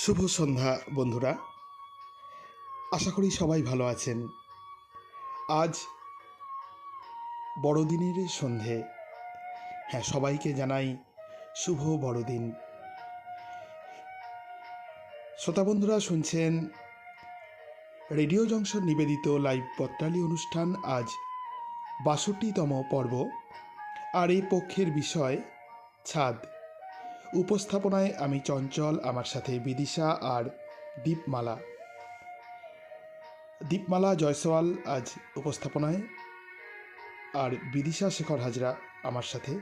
শুভ সন্ধ্যা বন্ধুরা, আশা করি সবাই ভালো আছেন। আজ বড়দিনের সন্ধে। হ্যাঁ, সবাইকে জানাই শুভ বড়দিন। শ্রোতা বন্ধুরা, শুনছেন রেডিও জংশন নিবেদিত লাইভ পত্রালি অনুষ্ঠান। আজ ৬২তম পর্ব। আর এই পক্ষের বিষয় ছাদ। উপস্থাপনায় আমি চঞ্চল, আমার সাথে বিদিশা আর দীপমালা জয়সওয়াল আজ উপস্থাপনায়, আর বিদিশা শেখর হাজরা আমার সাথে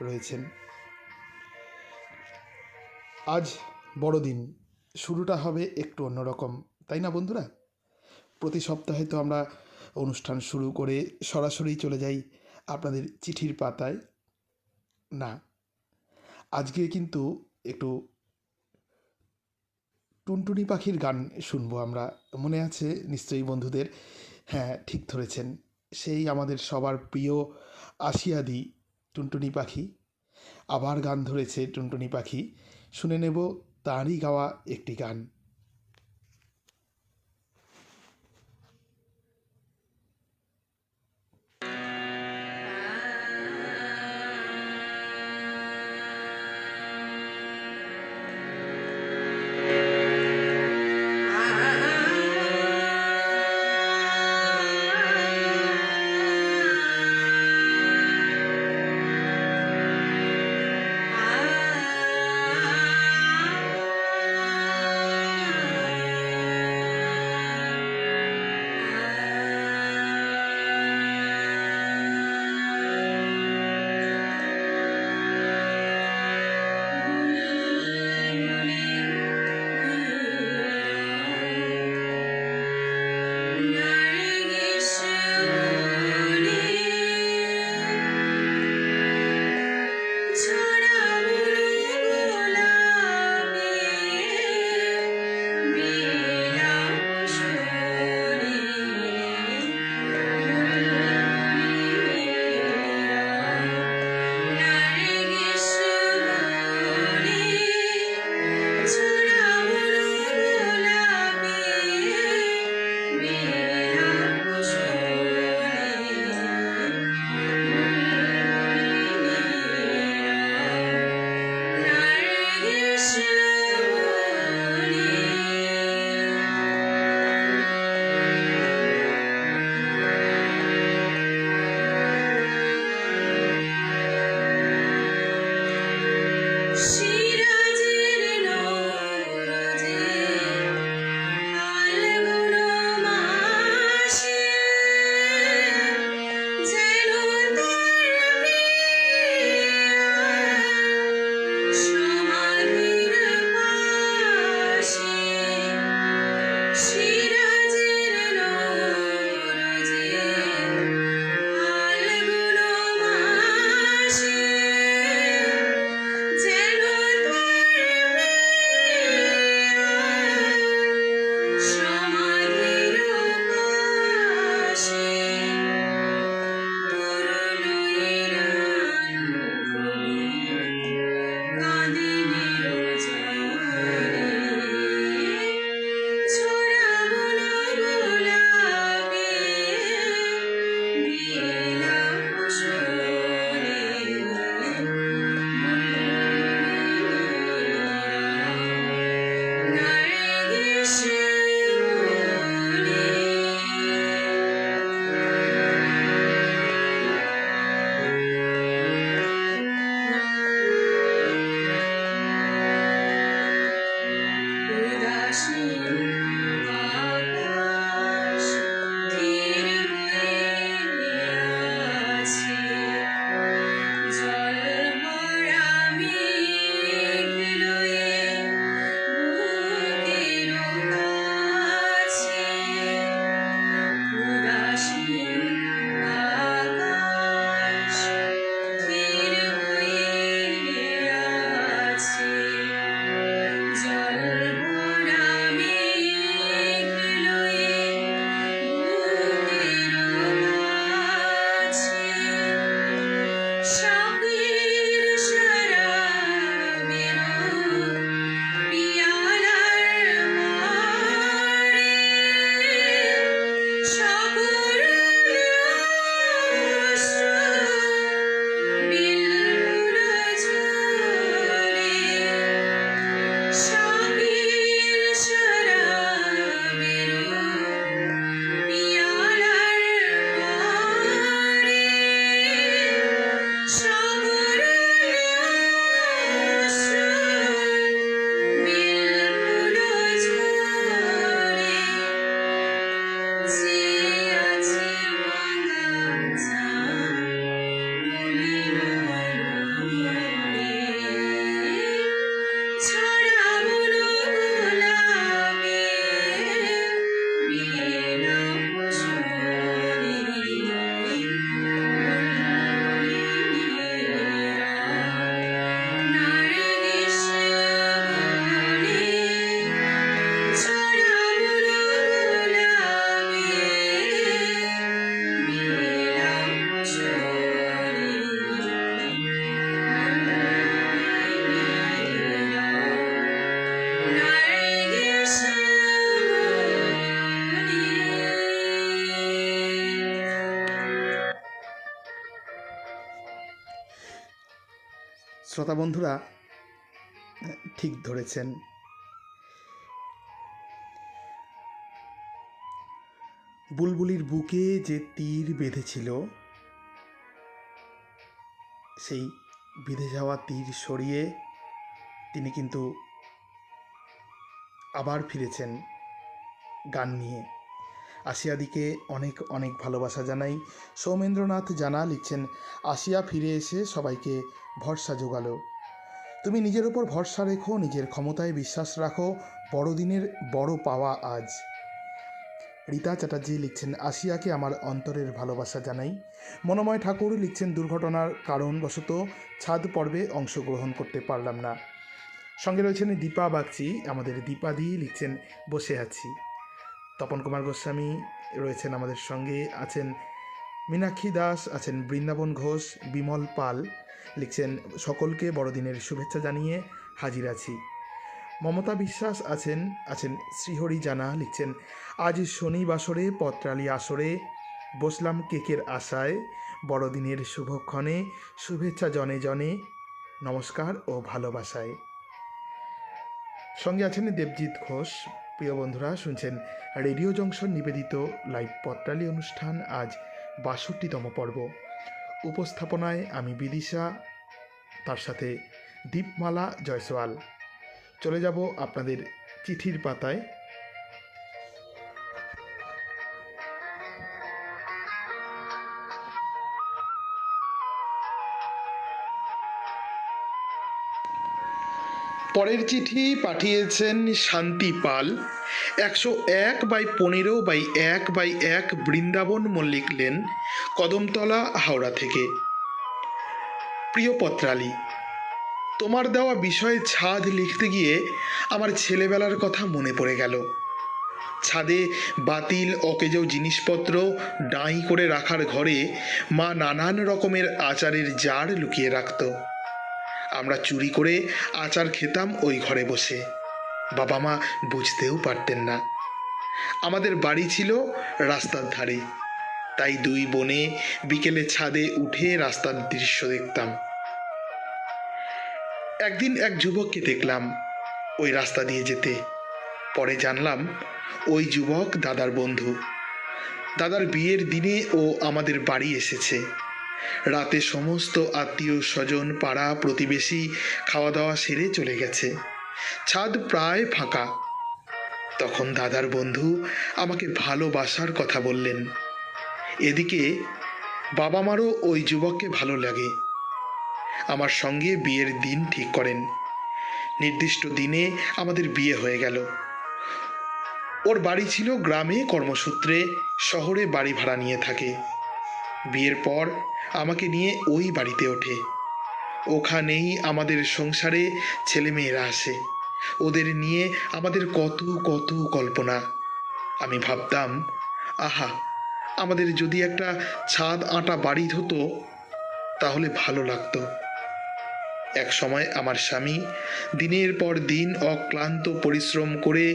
রয়েছেন। আজ বড়দিন, শুরুটা হবে একটু অন্যরকম, তাই না বন্ধুরা? প্রতি সপ্তাহে তো আমরা অনুষ্ঠান শুরু করে সরাসরি চলে যাই আপনাদের চিঠির পাতায়। না, আজকে কিন্তু একটু টুনটুনি পাখির গান শুনবো আমরা। মনে আছে নিশ্চয়ই বন্ধুদের? হ্যাঁ, ঠিক ধরেছেন, সেই আমাদের সবার প্রিয় আসিয়াদি টুনটুনি পাখি আবার গান ধরেছে। টুনটুনি পাখি, শুনে নেব তাঁরই গাওয়া একটি গান। শ্রোতা বন্ধুরা ঠিক ধরেছেন। বুলবুলির বুকে যে তীর বেঁধেছিল, সেই বেঁধে যাওয়া তীর সরিয়ে তিনি কিন্তু আবার ফিরেছেন গান নিয়ে। আসিয়াদিকে অনেক অনেক ভালোবাসা জানাই। সৌমেন্দ্রনাথ জানা লিখছেন, আসিয়া ফিরে এসে সবাইকে ভরসা জোগালো। তুমি নিজের ওপর ভরসা রেখো, নিজের ক্ষমতায় বিশ্বাস রাখো, বড়দিনের বড় পাওয়া আজ। রীতা চ্যাটার্জি লিখছেন, আসিয়াকে আমার অন্তরের ভালোবাসা জানাই। মনোময় ঠাকুর লিখছেন, দুর্ঘটনার কারণবশত ছাদ পর্বে অংশগ্রহণ করতে পারলাম না। সঙ্গে রয়েছেন দীপা বাগচি, আমাদের দীপাদি লিখছেন, বসে আছি। তপন কুমার গোস্বামী রয়েছেন আমাদের সঙ্গে, আছেন মীনাক্ষী দাস, আছেন বৃন্দাবন ঘোষ, বিমল পাল লিখছেন, সকলকে বড়দিনের শুভেচ্ছা জানিয়ে হাজির আছি। মমতা বিশ্বাস আছেন শ্রীহরি জানা লিখছেন, আজ শনিবাসরে পত্রালি আসরে বসলাম কেকের আশায়, বড়দিনের শুভক্ষণে শুভেচ্ছা জনে জনে, নমস্কার ও ভালোবাসায়। সঙ্গে আছেন দেবজিৎ ঘোষ। প্রিয় বন্ধুরা, শুনছেন রেডিও জংশন নিবেদিত লাইভ পত্রালি অনুষ্ঠান, আজ ৬২তম পর্ব। উপস্থাপনায় আমি বিদিশা, তার সাথে দীপমালা জয়সওয়াল। চলে যাব আপনাদের চিঠির পাতায়। পরের চিঠি পাঠিয়েছেন শান্তি পাল। ১০১/১৫/১/১ বৃন্দাবন মল্লিক লেন, কদমতলা, হাওড়া থেকে। প্রিয় পত্রালি, তোমার দেওয়া বিষয়ে ছাদ লিখতে গিয়ে আমার ছেলেবেলার কথা মনে পড়ে গেল। ছাদে বাতিল অকেজো জিনিসপত্র ডাঁই করে রাখার ঘরে মা নানান রকমের আচারের জার লুকিয়ে রাখত। আমরা চুরি করে আচার খেতাম ওই ঘরে বসে। বাবা মা বুঝতেও পারতেন না। আমাদের বাড়ি ছিল রাস্তার ধারে, তাই দুই বোনে বিকেলে ছাদে উঠে রাস্তার দৃশ্য দেখতাম। একদিন এক যুবককে দেখলাম ওই রাস্তা দিয়ে যেতে। পরে জানলাম ওই যুবক দাদার বন্ধু। দাদার বিয়ের দিনে ও আমাদের বাড়ি এসেছে। রাতে সমস্ত আত্মীয় স্বজন পাড়া প্রতিবেশী খাওয়া দাওয়া সেরে চলে গেছে। ছাদ প্রায় ফাঁকা। তখন দাদার বন্ধু আমাকে ভালোবাসার কথা বললেন। এদিকে বাবা মারও ওই যুবককে ভালো লাগে। আমার সঙ্গে বিয়ের দিন ঠিক করেন। নির্দিষ্ট দিনে আমাদের বিয়ে হয়ে গেল। ওর বাড়ি ছিল গ্রামে, কর্মসূত্রে শহরে বাড়ি ভাড়া নিয়ে থাকে। বিয়ের পর আমাকে নিয়ে ওই বাড়িতে ওঠে। ওখানেই আমাদের সংসারে ছেলেমেয়েরা আসে। ওদের নিয়ে আমাদের কত কত কল্পনা। আমি ভাবতাম, আহা, আমাদের যদি একটা ছাদ আঁটা বাড়ি হতো তাহলে ভালো লাগতো। এক সময় আমার স্বামী দিনের পর দিন অক্লান্ত পরিশ্রম করে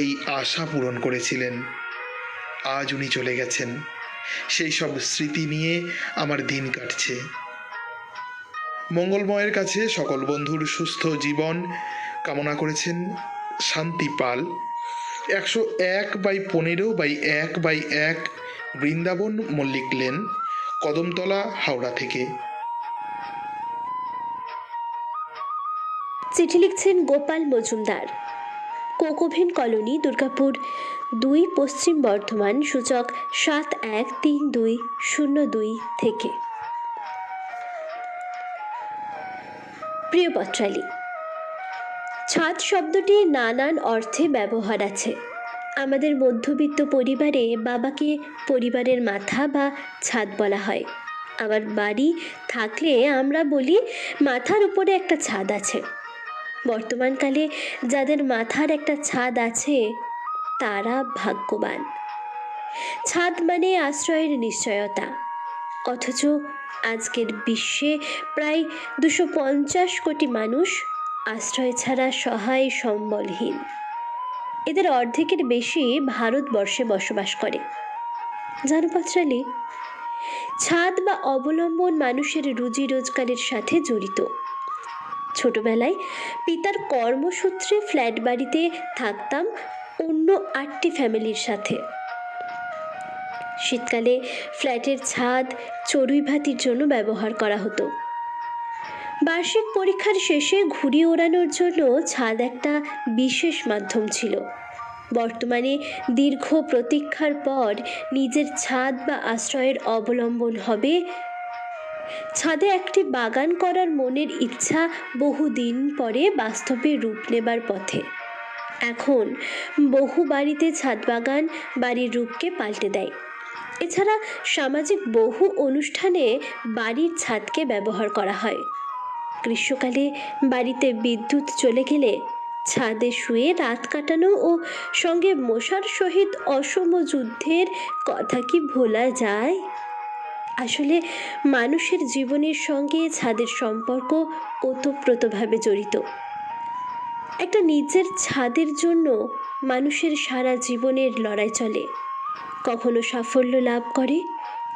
এই আশা পূরণ করেছিলেন। আজ উনি চলে গেছেন। সেই সব স্মৃতি নিয়ে আমার দিন কাটছে। মঙ্গলময়ের কাছে সকল বন্ধুর সুস্থ জীবন কামনা করেছেন শান্তি পাল। ১০১/১৫/১/১ বৃন্দাবন মল্লিক লেন, কদমতলা, হাওড়া থেকে। চিঠি লিখছেন গোপাল মজুমদার, কোকোভেন কলোনি, দুর্গাপুর ২, পশ্চিম বর্ধমান, সূচক ৭১৩২০২ থেকে। প্রিয় পত্রালি, ছাদ শব্দটি নানান অর্থে ব্যবহার আছে। আমাদের মধ্যবিত্ত পরিবারে বাবাকে পরিবারের মাথা বা ছাদ বলা হয়। আমার বাড়ি থাকলে আমরা বলি মাথার উপরে একটা ছাদ আছে। বর্তমানকালে যাদের মাথার একটা ছাদ আছে তারা ভাগ্যবান। ছাদ মানে আশ্রয়ের নিশ্চয়তা, অথচ আজকের বিশ্বে প্রায় ২৫০ কোটি মানুষ আশ্রয় ছাড়া সহায় সম্বলহীন। এদের অর্ধেকের বেশি ভারতবর্ষে বসবাস করে। জানো পত্রালি, ছাদ বা অবলম্বন মানুষের রুজি রোজগারের সাথে জড়িত। ছোটবেলায় পিতার কর্মসূত্রে ফ্ল্যাট বাড়িতে থাকতাম অন্য 8টি ফ্যামিলির সাথে। শীতকালে ফ্ল্যাটের ছাদ চড়ুই ভাতির জন্য ব্যবহার করা হতো। বার্ষিক পরীক্ষার শেষে ঘুড়ি ওড়ানোর জন্য ছাদ একটা বিশেষ মাধ্যম ছিল। বর্তমানে দীর্ঘ প্রতীক্ষার পর নিজের ছাদ বা আশ্রয়ের অবলম্বন হবে। ছাদে একটি বাগান করার মনের ইচ্ছা বহুদিন পরে বাস্তবে রূপ নেবার পথে। এখন বহু বাড়িতে ছাদ বাগান বাড়ির রূপকে পাল্টে দেয়। এছাড়া সামাজিক বহু অনুষ্ঠানে বাড়ির ছাদকে ব্যবহার করা হয়। গ্রীষ্মকালে বাড়িতে বিদ্যুৎ চলে গেলে ছাদে শুয়ে রাত কাটানো ও সঙ্গে মশার সহিত অসম যুদ্ধের কথা কি ভোলা যায়? আসলে মানুষের জীবনের সঙ্গে ছাদের সম্পর্ক ওতপ্রোতভাবে জড়িত। একটা নিজের ছাদের জন্য মানুষের সারা জীবনের লড়াই চলে। কখনো সাফল্য লাভ করে,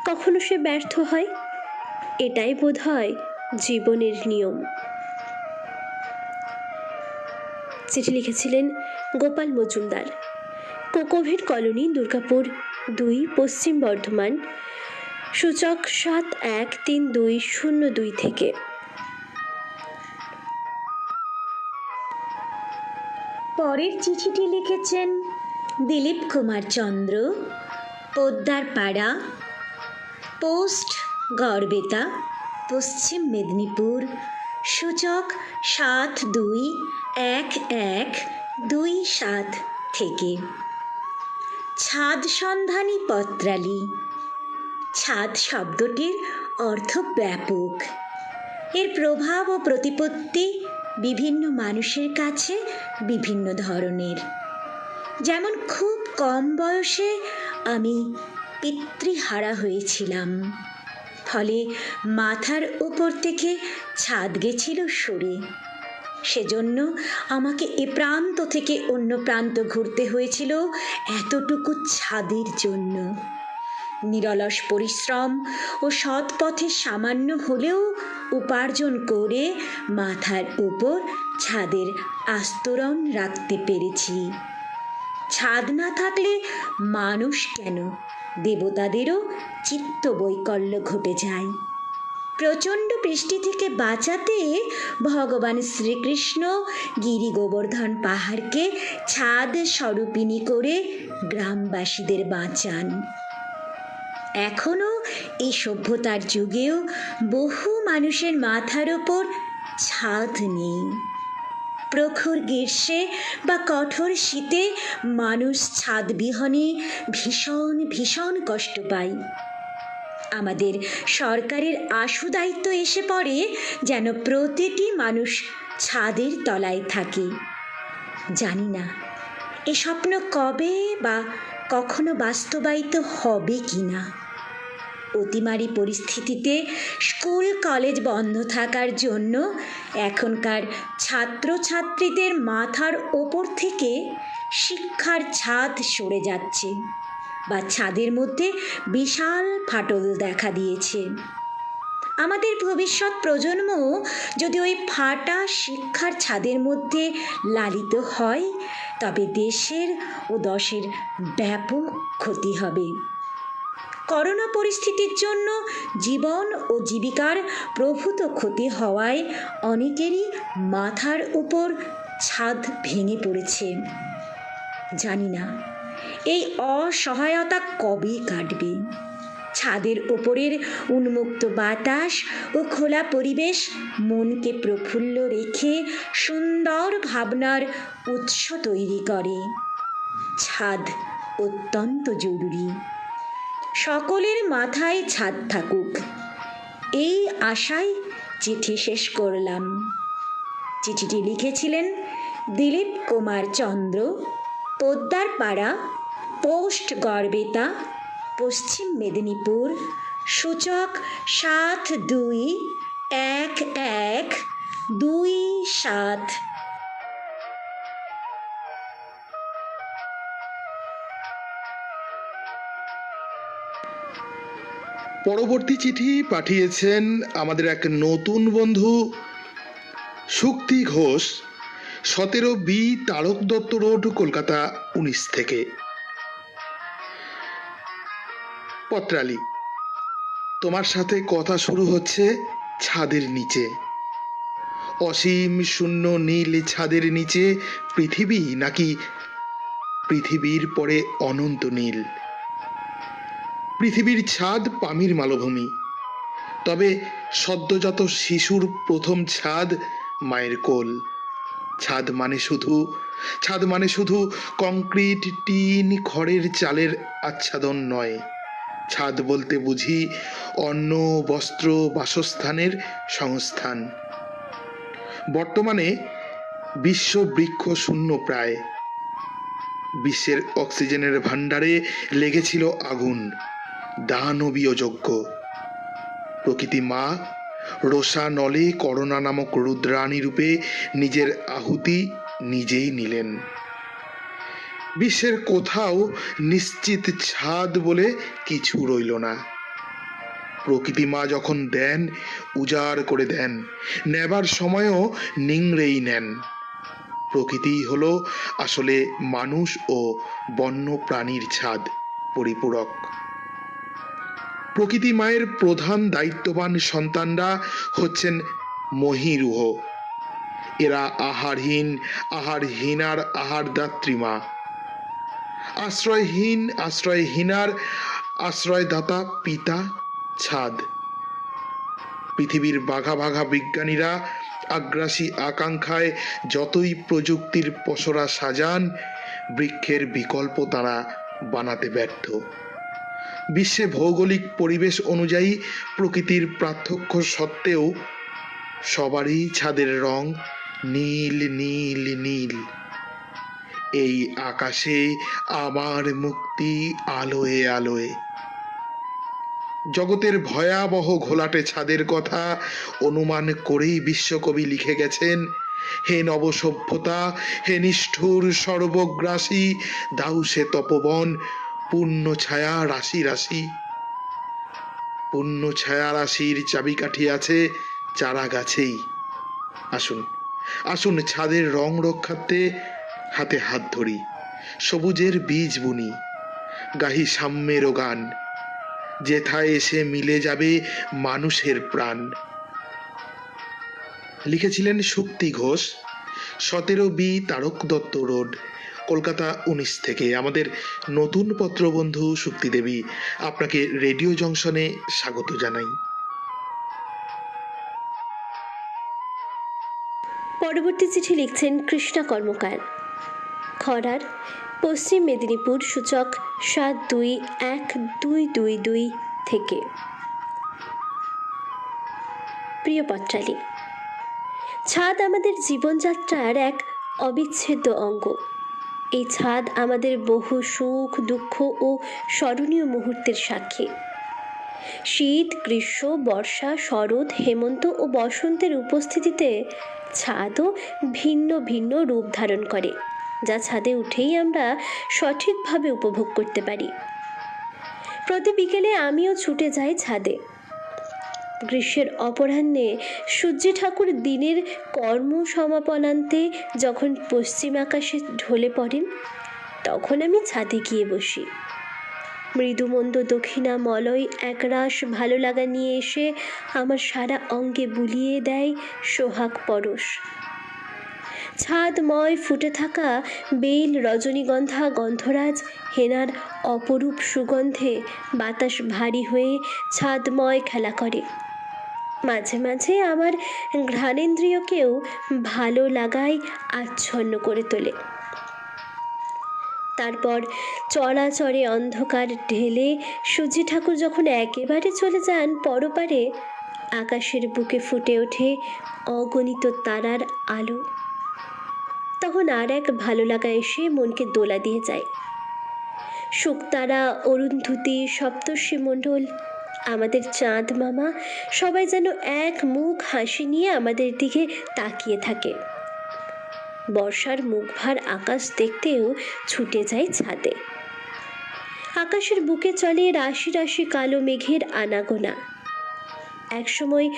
কখনো সে ব্যর্থ হয়। এটাই বোধহয় জীবনের নিয়ম। চিঠি লিখেছিলেন গোপাল মজুমদার, কোকোভিট কলোনি, দুর্গাপুর 2, পশ্চিম বর্ধমান, সূচক 713202 থেকে। পরের চিঠিটি লিখেছেন দিলীপ কুমার চন্দ্র, পোদ্দার পাড়া, পোস্ট গড়বেতা, পশ্চিম মেদিনীপুর, সূচক 721127 থেকে। ছাদ সন্ধানী পত্রালি। ছাদ শব্দটির অর্থ ব্যাপক। এর প্রভাব ও প্রতিপত্তি বিভিন্ন মানুষের কাছে বিভিন্ন ধরনের। যেমন খুব কম বয়সে আমি পিতৃহারা হয়েছিলাম, ফলে মাথার উপর থেকে ছাদ গেছিল সরে। সেজন্য আমাকে এ প্রান্ত থেকে অন্য প্রান্ত ঘুরতে হয়েছিল এতটুকু ছাদের জন্য। নিরলস পরিশ্রম ও সৎ পথে সামান্য হলেও উপার্জন করে মাথার উপর ছাদের আস্তরণ রাখতে পেরেছি। ছাদ না থাকলে মানুষ কেন, দেবতাদেরও চিত্ত বৈকল্য ঘটে যায়। প্রচণ্ড বৃষ্টি থেকে বাঁচাতে ভগবান শ্রীকৃষ্ণ গিরি গোবর্ধন পাহাড়কে ছাদ স্বরূপিণী করে গ্রামবাসীদের বাঁচান। এখনো এই সভ্যতার যুগেও বহু মানুষের মাথার ওপর ছাদ নেই। প্রখর গ্রীষ্মে বা কঠোর শীতে মানুষ ছাদ বিহনে ভীষণ ভীষণ কষ্ট পায়। আমাদের সরকারের আশু দায়িত্ব এসে পড়ে যেন প্রতিটি মানুষ ছাদের তলায় থাকে। জানি না এ স্বপ্ন কবে বা কখনো বাস্তবায়িত হবে কিনা। অতিমারি পরিস্থিতিতে স্কুল কলেজ বন্ধ থাকার জন্য এখনকার ছাত্রছাত্রীদের মাথার ওপর থেকে শিক্ষার ছাদ সরে যাচ্ছে বা ছাদের মধ্যে বিশাল ফাটল দেখা দিয়েছে। আমাদের ভবিষ্যৎ প্রজন্ম যদি ওই ফাটা শিক্ষার ছাদের মধ্যে লালিত হয়, তবে দেশের ও দশের ব্যাপক ক্ষতি হবে। করোনা পরিস্থিতির জন্য জীবন ও জীবিকার প্রভূত ক্ষতি হওয়ায় অনেকেরই মাথার উপর ছাদ ভেঙে পড়েছে। জানি না এই অসহায়তা কবে কাটবে। ছাদের ওপরের উন্মুক্ত বাতাস ও খোলা পরিবেশ মনকে প্রফুল্ল রেখে সুন্দর ভাবনার উৎস তৈরি করে। ছাদ অত্যন্ত জরুরি। সকলের মাথায় ছাদ থাকুক, এই আশায় চিঠি শেষ করলাম। চিঠিটি লিখেছিলেন দিলীপ কুমার চন্দ্র, পোদ্দার পাড়া, পোস্ট গড়বেতা, পশ্চিম মেদিনীপুর, সূচক 721127। পরবর্তী চিঠি পাঠিয়েছেন আমাদের এক নতুন বন্ধু শক্তি ঘোষ, 17B তারক দত্ত রোড, কলকাতা 19 থেকে। পত্রালি, তোমার সাথে কথা শুরু হচ্ছে ছাদের নিচে। অসীম শূন্য নীল ছাদের নিচে পৃথিবী, নাকি পৃথিবীর পরে অনন্ত নীল? পৃথিবীর ছাদ পামির মালভূমি, তবে সদ্যজাত শিশুর প্রথম ছাদ মায়ের কোল। ছাদ মানে শুধু কংক্রিট, টিন, খড়ের চালের আচ্ছাদন নয়। ছাদ বলতে বুঝি অন্ন, বস্ত্র, বাসস্থানের সংস্থান। বর্তমানে বিশ্ব বৃক্ষ শূন্য প্রায়। বিশ্বের অক্সিজেনের ভাণ্ডারে লেগেছিল আগুন, দানবীয় যজ্ঞ। প্রকৃতি মা রোষা নলে করোনা নামক রুদ্রাণী রূপে নিজের আহুতি নিজেই নিলেন। বিশ্বের কোথাও নিশ্চিত ছাদ বলে কিছু রইল না। প্রকৃতি মা যখন দেন, উজাড় করে দেন, নেবার সময়ও নিংড়েই নেন। প্রকৃতি হলো আসলে মানুষ ও বন্য প্রাণীর ছাদ, পরিপূরক। প্রকৃতি মায়ের প্রধান দায়িত্ববান সন্তানরা হচ্ছেন মহীরুহ। এরা আহারহীন, আহারহীনার আহারদাত্রী মা। আশ্রয়হীন, আশ্রয়হীনার আশ্রয়দাতা পিতা ছাদ। পৃথিবীর বাঘা বাঘা বিজ্ঞানীরা আগ্রাসী আকাঙ্ক্ষায় যতই প্রযুক্তির পসরা সাজান, বৃক্ষের বিকল্প তারা বানাতে ব্যর্থ। বিশ্বে ভৌগোলিক পরিবেশ অনুযায়ী প্রকৃতির পার্থক্য সত্ত্বেও সবারই ছাদের রং নীল নীল নীল। এই আকাশে আমার মুক্তি আলোয় আলোয়। জগতের ভয়াবহ ঘোলাটে ছাদের কথা অনুমান করেই বিশ্বকবি লিখে গেছেন, হে নবসভ্যতা, হে নিষ্ঠুর সর্বগ্রাসী, দাও সে তপবন পূর্ণ ছায়া রাশি রাশি। পূর্ণ ছায়া রাশির চাবিকাঠি আছে চারা গাছেই। আসুন আসুন ছাদের রং রক্ষার্থে হাতে হাত ধরি, সবুজের বীজ বুনি, গাহি সাম্যের গান, যেথায় এসে মিলে যাবে মানুষের প্রাণ। লিখেছিলেন শক্তি ঘোষ, 17B তারক দত্ত রোড, কলকাতা 19 থেকে। আমাদের নতুন পত্রবন্ধু শক্তি দেবী আপনাকে রেডিও জংশনে স্বাগত জানাই। পরবর্তী চিঠি লিখছেন কৃষ্ণা কর্মকার, খরার, পশ্চিম মেদিনীপুর, সূচক 721222 থেকে। প্রিয় পত্রালী, ছাদ আমাদের জীবনযাত্রার এক অবিচ্ছেদ্য অঙ্গ। এই ছাদ আমাদের বহু সুখ, দুঃখ ও স্মরণীয় মুহূর্তের সাক্ষী। শীত, গ্রীষ্ম, বর্ষা, শরৎ, হেমন্ত ও বসন্তের উপস্থিতিতে ছাদও ভিন্ন ভিন্ন রূপ ধারণ করে, যা ছাদে উঠেই আমরা সঠিকভাবে উপভোগ করতে পারি। প্রতি বিকেলে আমিও ছুটে যাই ছাদে। গ্রীষ্মের অপরাহ্নে সূর্যি ঠাকুর দিনের কর্ম সমাপনান্তে যখন পশ্চিম আকাশে ঢলে পড়েন, তখন আমি ছাদে গিয়ে বসি। মৃদুমন্দ দক্ষিণা মলয় একরাশ ভালো লাগা নিয়ে এসে আমার সারা অঙ্গে বুলিয়ে দেয় সোহাগ পরশ। ছাদময় ফুটে থাকা বেল, রজনীগন্ধা, গন্ধরাজ, হেনার অপরূপ সুগন্ধে বাতাস ভারী হয়ে ছাদময় খেলা করে। মাঝে মাঝে আমার ঘ্রাণেন্দ্রিয়কেও ভালো লাগায় আচ্ছন্ন করে তোলে। তারপর চড়াচড়ে অন্ধকার ঢেলে সূর্যি ঠাকুর যখন একেবারে চলে যান পরপারে, আকাশের বুকে ফুটে ওঠে অগণিত তারার আলো। তখন আর এক ভালো লাগা এসে মনকে দোলা দিয়ে যায়। শুকতারা, অরুন্ধতী, সপ্তর্ষি মণ্ডল, আমাদের চাঁদ মামা সবাই যেন এক মুখ হাসি নিয়ে আমাদের দিকে তাকিয়ে থাকে। বর্ষার মুখভার আকাশ দেখতেও ছুটে যায় ছাদে। আকাশের বুকে চলে রাশি রাশি কালো মেঘের আনাগোনা। একসময়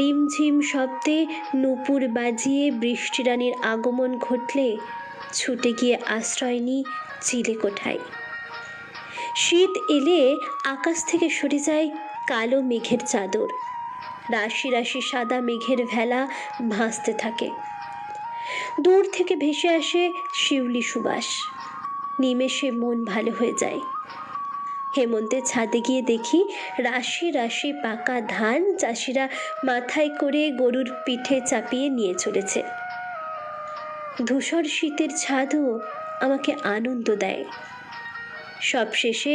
রিমঝিম শব্দে নূপুর বাজিয়ে বৃষ্টিরানির আগমন ঘটলে ছুটে গিয়ে আশ্রয় নিই চিলেকোঠায়। শীত এলে আকাশ থেকে সরে যায় কালো মেঘের চাদর, রাশি রাশি সাদা মেঘের ভেলা ভাসতে থাকে। দূর থেকে ভেসে আসে শিউলি সুবাস, নিমেষে মন ভালো হয়ে যায়। হেমন্তের ছাদে গিয়ে দেখি রাশি রাশি পাকা ধান চাষিরা মাথায় করে গরুর পিঠে চাপিয়ে নিয়ে চলেছে। ধূসর শীতের ছাদও আমাকে আনন্দ দেয়। সবশেষে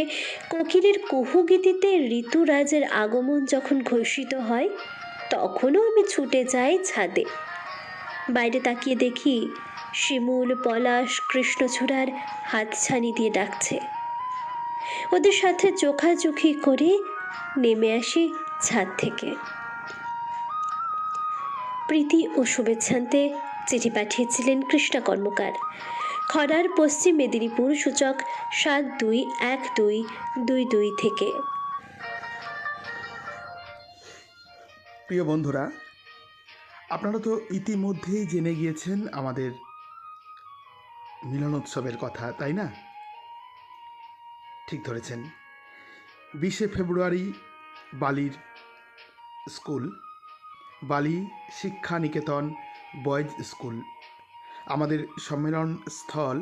কোকিলের কুহুগীতিতে ঋতুরাজের আগমন যখন ঘোষিত হয়, তখনও আমি ছুটে যাই ছাদে। বাইরে তাকিয়ে দেখি শিমুল, পলাশ, কৃষ্ণচূড়ার হাতছানি দিয়ে ডাকছে। ওদের সাথে চোখাচোখি করে নেমে আসি ছাদ থেকে। প্রীতি ও শুভেচ্ছান্তে চিঠি পাঠিয়েছিলেন কৃষ্ণা কর্মকার, খড়ার, পশ্চিম মেদিনীপুর, সূচক 721222 থেকে। প্রিয় বন্ধুরা, আপনারা তো ইতিমধ্যেই জেনে গিয়েছেন আমাদের মিলনোৎসবের কথা, তাই না? ঠিক ধরেছেন। 20শে ফেব্রুয়ারি বালির স্কুল, বালি শিক্ষা নিকেতন বয়েজ স্কুল, আমাদের সম্মেলন স্থল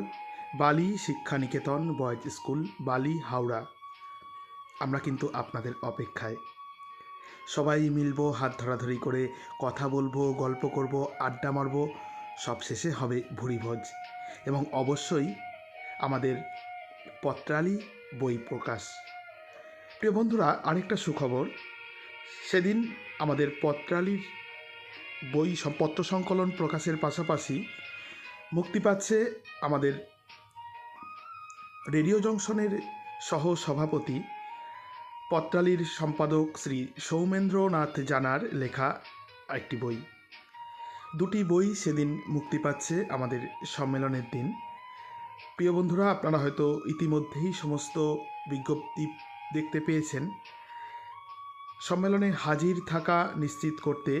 বালি শিক্ষা নিকেতন বয়েজ স্কুল, বালি, হাওড়া। আমরা কিন্তু আপনাদের অপেক্ষায়। সবাই মিলব, হাত ধরাধরি করে কথা বলবো, গল্প করব, আড্ডা মারব, সব শেষে হবে ভুরিভোজ এবং অবশ্যই আমাদের পত্রালি বই প্রকাশ। প্রিয় বন্ধুরা, আরেকটা সুখবর, সেদিন আমাদের পত্রালির বই পত্র সংকলন প্রকাশের পাশাপাশি মুক্তি পাচ্ছে আমাদের রেডিও জংশনের সহ সভাপতি পত্রালির সম্পাদক শ্রী সৌমেন্দ্রনাথ জানার লেখা একটি বই। দুটি বই সেদিন মুক্তি পাচ্ছে আমাদের সম্মেলনের দিন। প্রিয় বন্ধুরা, আপনারা হয়তো ইতিমধ্যেই সমস্ত বিজ্ঞপ্তি দেখতে পেয়েছেন। সম্মেলনে হাজির থাকা নিশ্চিত করতে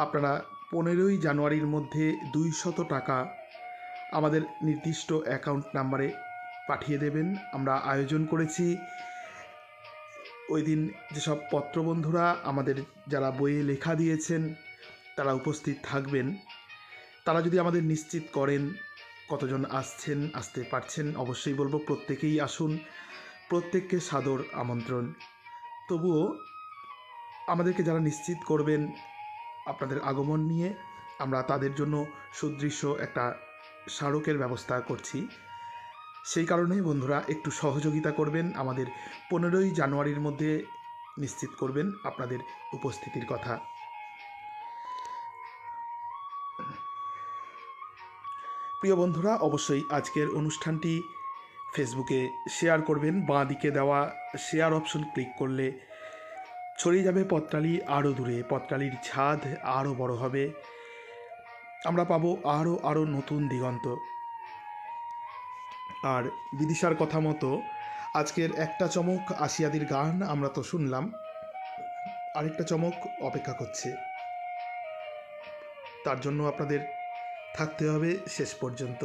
আপনারা 15ই জানুয়ারির মধ্যে 200 টাকা আমাদের নির্দিষ্ট অ্যাকাউন্ট নাম্বারে পাঠিয়ে দেবেন। আমরা আয়োজন করেছি ওই দিন যেসব পত্রবন্ধুরা আমাদের যারা বইয়ে লেখা দিয়েছেন তারা উপস্থিত থাকবেন। তারা যদি আমাদের নিশ্চিত করেন কতজন আসছেন, আসতে পারছেন, অবশ্যই বলবো প্রত্যেকেই আসুন, প্রত্যেককে সাদর আমন্ত্রণ। তবুও আমাদেরকে যারা নিশ্চিত করবেন আপনাদের আগমন নিয়ে, আমরা তাদের জন্য সুদৃশ্য একটা স্মারকের ব্যবস্থা করছি। সেই কারণেই বন্ধুরা একটু সহযোগিতা করবেন, আমাদের 15ই জানুয়ারির মধ্যে নিশ্চিত করবেন আপনাদের উপস্থিতির কথা। প্রিয় বন্ধুরা, অবশ্যই আজকের অনুষ্ঠানটি ফেসবুকে শেয়ার করবেন। বাঁ দিকে দেওয়া শেয়ার অপশন ক্লিক করলে ছড়িয়ে যাবে পত্রালি আরও দূরে, পত্রালির ছাদ আরও বড় হবে, আমরা পাবো আরও নতুন দিগন্ত। আর বিদিশার কথা মতো আজকের একটা চমক আসিয়াদির গান আমরা তো শুনলাম, আরেকটা চমক অপেক্ষা করছে। তার জন্য আপনাদের থাকতে হবে শেষ পর্যন্ত।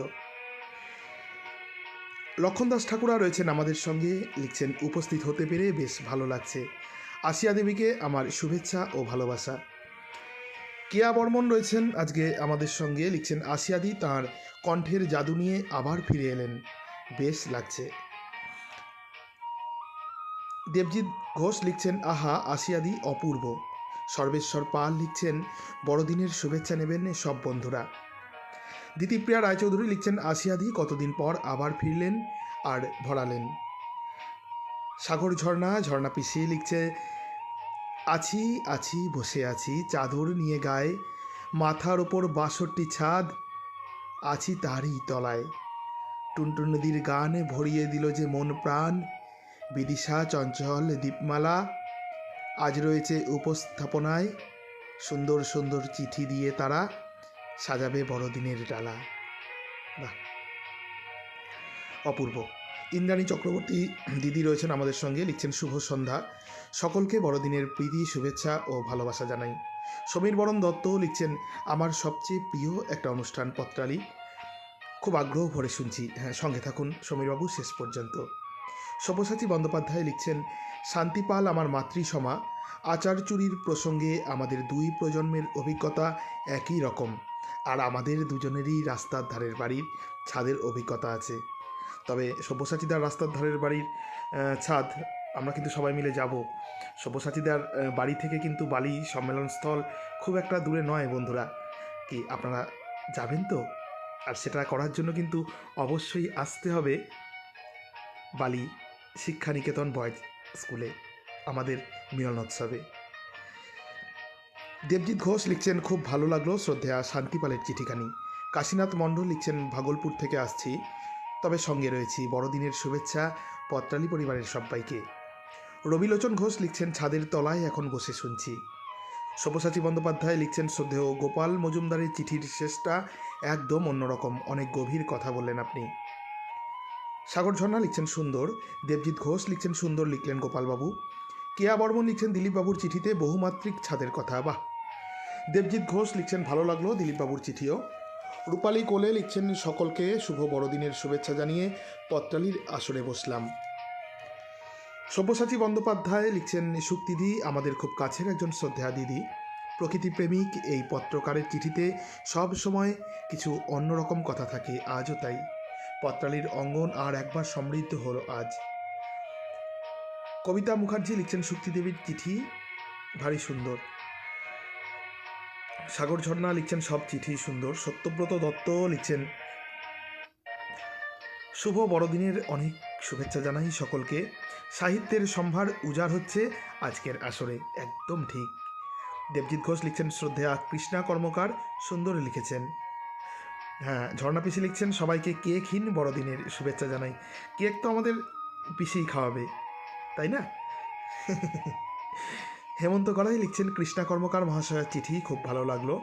লক্ষণ দাস ঠাকুরা রয়েছেন আমাদের সঙ্গে, লিখছেন উপস্থিত হতে পেরে বেশ ভালো লাগছে। আসিয়া দেবীকে আমার শুভেচ্ছা ও ভালোবাসা। কেয়া বর্মন রয়েছেন আজকে আমাদের সঙ্গে, লিখছেন আসিয়াদি তাঁর কণ্ঠের জাদু নিয়ে আবার ফিরে এলেন, বেশ লাগছে। দেবজিৎ ঘোষ লিখছেন আহা আসিয়াদি অপূর্ব। সর্বেশ্বর পাল লিখছেন বড়দিনের শুভেচ্ছা নেবেন সব বন্ধুরা। দিতিপ্রিয়া রায়চৌধুরী লিখছেন আসিয়াদি কতদিন পর আবার ফিরলেন আর ভরালেন। সাগর ঝর্ণা পিসি লিখছে আছি আছি বসে আছি চাদর নিয়ে গায়ে, মাথার ওপর 62 ছাদ, আছি তারই তলায়। টুনটুন নদীর গান ভরিয়ে দিল যে মন প্রাণ, বিদিশা চঞ্চল দীপমালা আজ রয়েছে উপস্থাপনায়, সুন্দর সুন্দর চিঠি দিয়ে তারা সাজাবে বড়দিনের ডালা। বাহ, অপূর্ব। ইন্দ্রাণী চক্রবর্তী দিদি রয়েছেন আমাদের সঙ্গে, লিখছেন শুভ সন্ধ্যা, সকলকে বড়দিনের প্রীতি শুভেচ্ছা ও ভালোবাসা জানাই। সমীর বরণ দত্ত লিখছেন আমার সবচেয়ে প্রিয় একটা অনুষ্ঠান পত্রালি, খুব আগ্রহ ভরে শুনছি। হ্যাঁ, সঙ্গে থাকুন সমীরবাবু শেষ পর্যন্ত। সব্যসাচী বন্দ্যোপাধ্যায় লিখছেন শান্তিপাল আমার মাতৃসমা, আচার চুরির প্রসঙ্গে আমাদের দুই প্রজন্মের অভিজ্ঞতা একই রকম, আর আমাদের দুজনেরই রাস্তার ধারের বাড়ির ছাদের অভিজ্ঞতা আছে। তবে সব্যসাচীদার রাস্তার ধারের বাড়ির ছাদ আমরা কিন্তু সবাই মিলে যাব। সব্যসাচীদার বাড়ি থেকে কিন্তু বালি সম্মেলনস্থল খুব একটা দূরে নয় বন্ধুরা, কি আপনারা যাবেন তো? আর সেটা করার জন্য কিন্তু অবশ্যই আসতে হবে বালি শিক্ষানিকেতন বয়েজ স্কুলে আমাদের মিলনোৎসবে। দেবজিৎ ঘোষ লিখছেন খুব ভালো লাগলো শ্রদ্ধেয়া শান্তিপালের চিঠিখানি। কাশীনাথ মণ্ডল লিখছেন ভাগলপুর থেকে আসছি, তবে সঙ্গে রয়েছি, বড়দিনের শুভেচ্ছা পত্রালি পরিবারের সবাইকে। রবিলোচন ঘোষ লিখছেন ছাদের তলায় এখন বসে শুনছি। সব্যসাচী বন্দ্যোপাধ্যায় লিখছেন শ্রদ্ধেয় গোপাল মজুমদারের চিঠির শেষটা একদম অন্যরকম, অনেক গভীর কথা বললেন আপনি। সাগর ঝর্ণা লিখছেন সুন্দর। দেবজিৎ ঘোষ লিখছেন সুন্দর লিখলেন গোপালবাবু। কেয়া বর্মন লিখছেন দিলীপবাবুর চিঠিতে বহুমাত্রিক ছাদের কথা, বাহ। দেবজিৎ ঘোষ লিখছেন ভালো লাগলো দিলীপবাবুর চিঠিও। রূপালী কোলে লিখছেন সকলকে শুভ বড়দিনের শুভেচ্ছা জানিয়ে পত্রালির আসরে বসলাম। সব্যসাচী বন্দ্যোপাধ্যায় লিখছেন সুক্তিদি আমাদের খুব কাছের একজন শ্রদ্ধেয়া দিদি, প্রকৃতিপ্রেমিক এই পত্রকারের চিঠিতে সব সময় কিছু অন্যরকম কথা থাকে, আজও তাই। পত্রালির অঙ্গন আর একবার সমৃদ্ধ হলো আজ। কবিতা মুখার্জি লিখছেন শুক্তিদেবীর চিঠি ভারী সুন্দর। সাগর ঝর্ণা লিখছেন সব চিঠি সুন্দর। সত্যব্রত দত্ত লিখছেন শুভ বড়দিনের অনেক শুভেচ্ছা জানাই সকলকে, সাহিত্যের সম্ভার উজাড় হচ্ছে আজকের আসরে, একদম ঠিক। দেবজিৎ ঘোষ লিখছেন শ্রদ্ধেয়া কৃষ্ণা কর্মকার সুন্দর লিখেছেন। হ্যাঁ, ঝর্ণা পিসি লিখছেন সবাইকে কেকহীন বড়দিনের শুভেচ্ছা জানাই। কেক তো আমাদের পিসিই খাওয়াবে, তাই না? হেমন্ত গড়াই লিখছেন কৃষ্ণা কর্মকার মহাশয়ের চিঠি খুব ভালো লাগলো।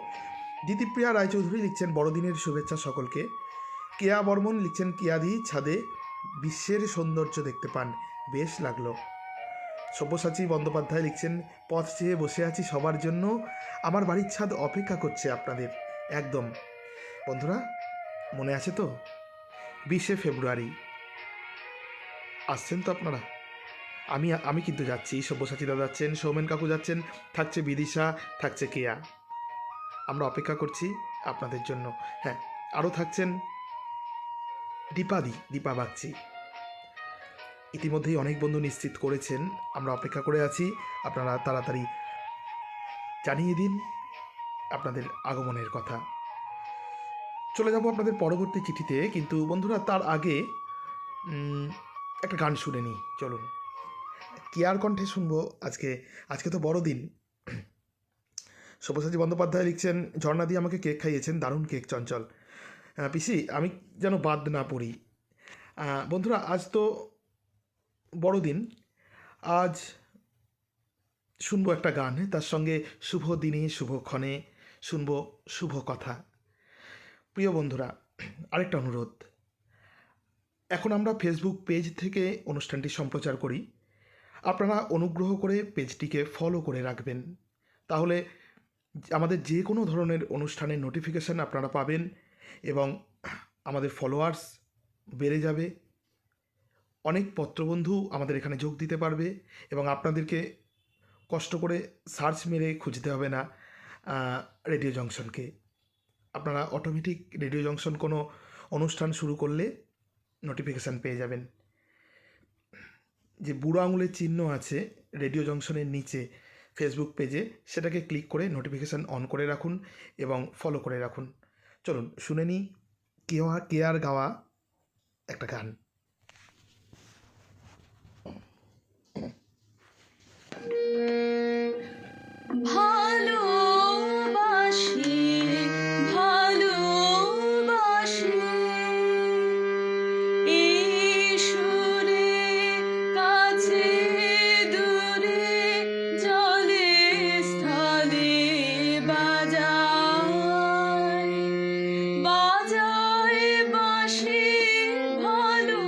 দিতিপ্রিয়া রায়চৌধুরী লিখছেন বড়দিনের শুভেচ্ছা সকলকে। কেয়া বর্মন লিখছেন কিয়াদি ছাদে বিশ্বের সৌন্দর্য দেখতে পান, বেশ লাগলো। সব্যসাচী বন্দ্যোপাধ্যায় লিখছেন পথ চেয়ে বসে আছি সবার জন্য, আমার বাড়ির ছাদ অপেক্ষা করছে আপনাদের। একদম বন্ধুরা, মনে আছে তো 20শে ফেব্রুয়ারি আসছেন তো আপনারা? আমি কিন্তু যাচ্ছি, সব্যসাচী দাদা যাচ্ছেন, সৌমেন কাকু যাচ্ছেন, থাকছে বিদিশা, থাকছে কেয়া। আমরা অপেক্ষা করছি আপনাদের জন্য। হ্যাঁ, আরও থাকছেন দীপা বাগচি। ইতিমধ্যেই অনেক বন্ধু নিশ্চিত করেছেন, আমরা অপেক্ষা করে আছি। আপনারা তাড়াতাড়ি জানিয়ে দিন আপনাদের আগমনের কথা। চলে যাব আপনাদের পরবর্তী চিঠিতে, কিন্তু বন্ধুরা তার আগে একটা গান শুনে নিই, চলুন। কেয়ার কণ্ঠে শুনবো আজকে তো বড়দিন। সব্যসাচী বন্দ্যোপাধ্যায় লিখছেন ঝর্ণাদি আমাকে কেক খাইয়েছেন, দারুণ কেক চঞ্চল। পিসি আমি যেন বাদ না পড়ি। বন্ধুরা আজ তো বড়দিন, আজ শুনবো একটা গান, তার সঙ্গে শুভ দিনে শুভক্ষণে শুনবো শুভ কথা। প্রিয় বন্ধুরা, আরেকটা অনুরোধ, এখন আমরা ফেসবুক পেজ থেকে অনুষ্ঠানটি সম্প্রচার করি, আপনারা অনুগ্রহ করে পেজটিকে ফলো করে রাখবেন, তাহলে আমাদের যে কোনো ধরনের অনুষ্ঠানের নোটিফিকেশান আপনারা পাবেন এবং আমাদের ফলোয়ার্স বেড়ে যাবে। অনেক পত্রবন্ধু আমাদের এখানে যোগ দিতে পারবে এবং আপনাদেরকে কষ্ট করে সার্চ মেরে খুঁজতে হবে না রেডিও জংশনকে। আপনারা অটোমেটিক রেডিও জংশন কোনো অনুষ্ঠান শুরু করলে নোটিফিকেশান পেয়ে যাবেন। যে বুড়ো আঙুলের চিহ্ন আছে রেডিও জংশনের নিচে ফেসবুক পেজে, সেটাকে ক্লিক করে নোটিফিকেশান অন করে রাখুন এবং ফলো করে রাখুন। চলুন শুনে নিই কেয়ার গাওয়া একটা গান। ভালোবাসি ভালোবাসি এই সুরে কাছে দূরে জলে স্থলে বাজায় বাঁশি ভালো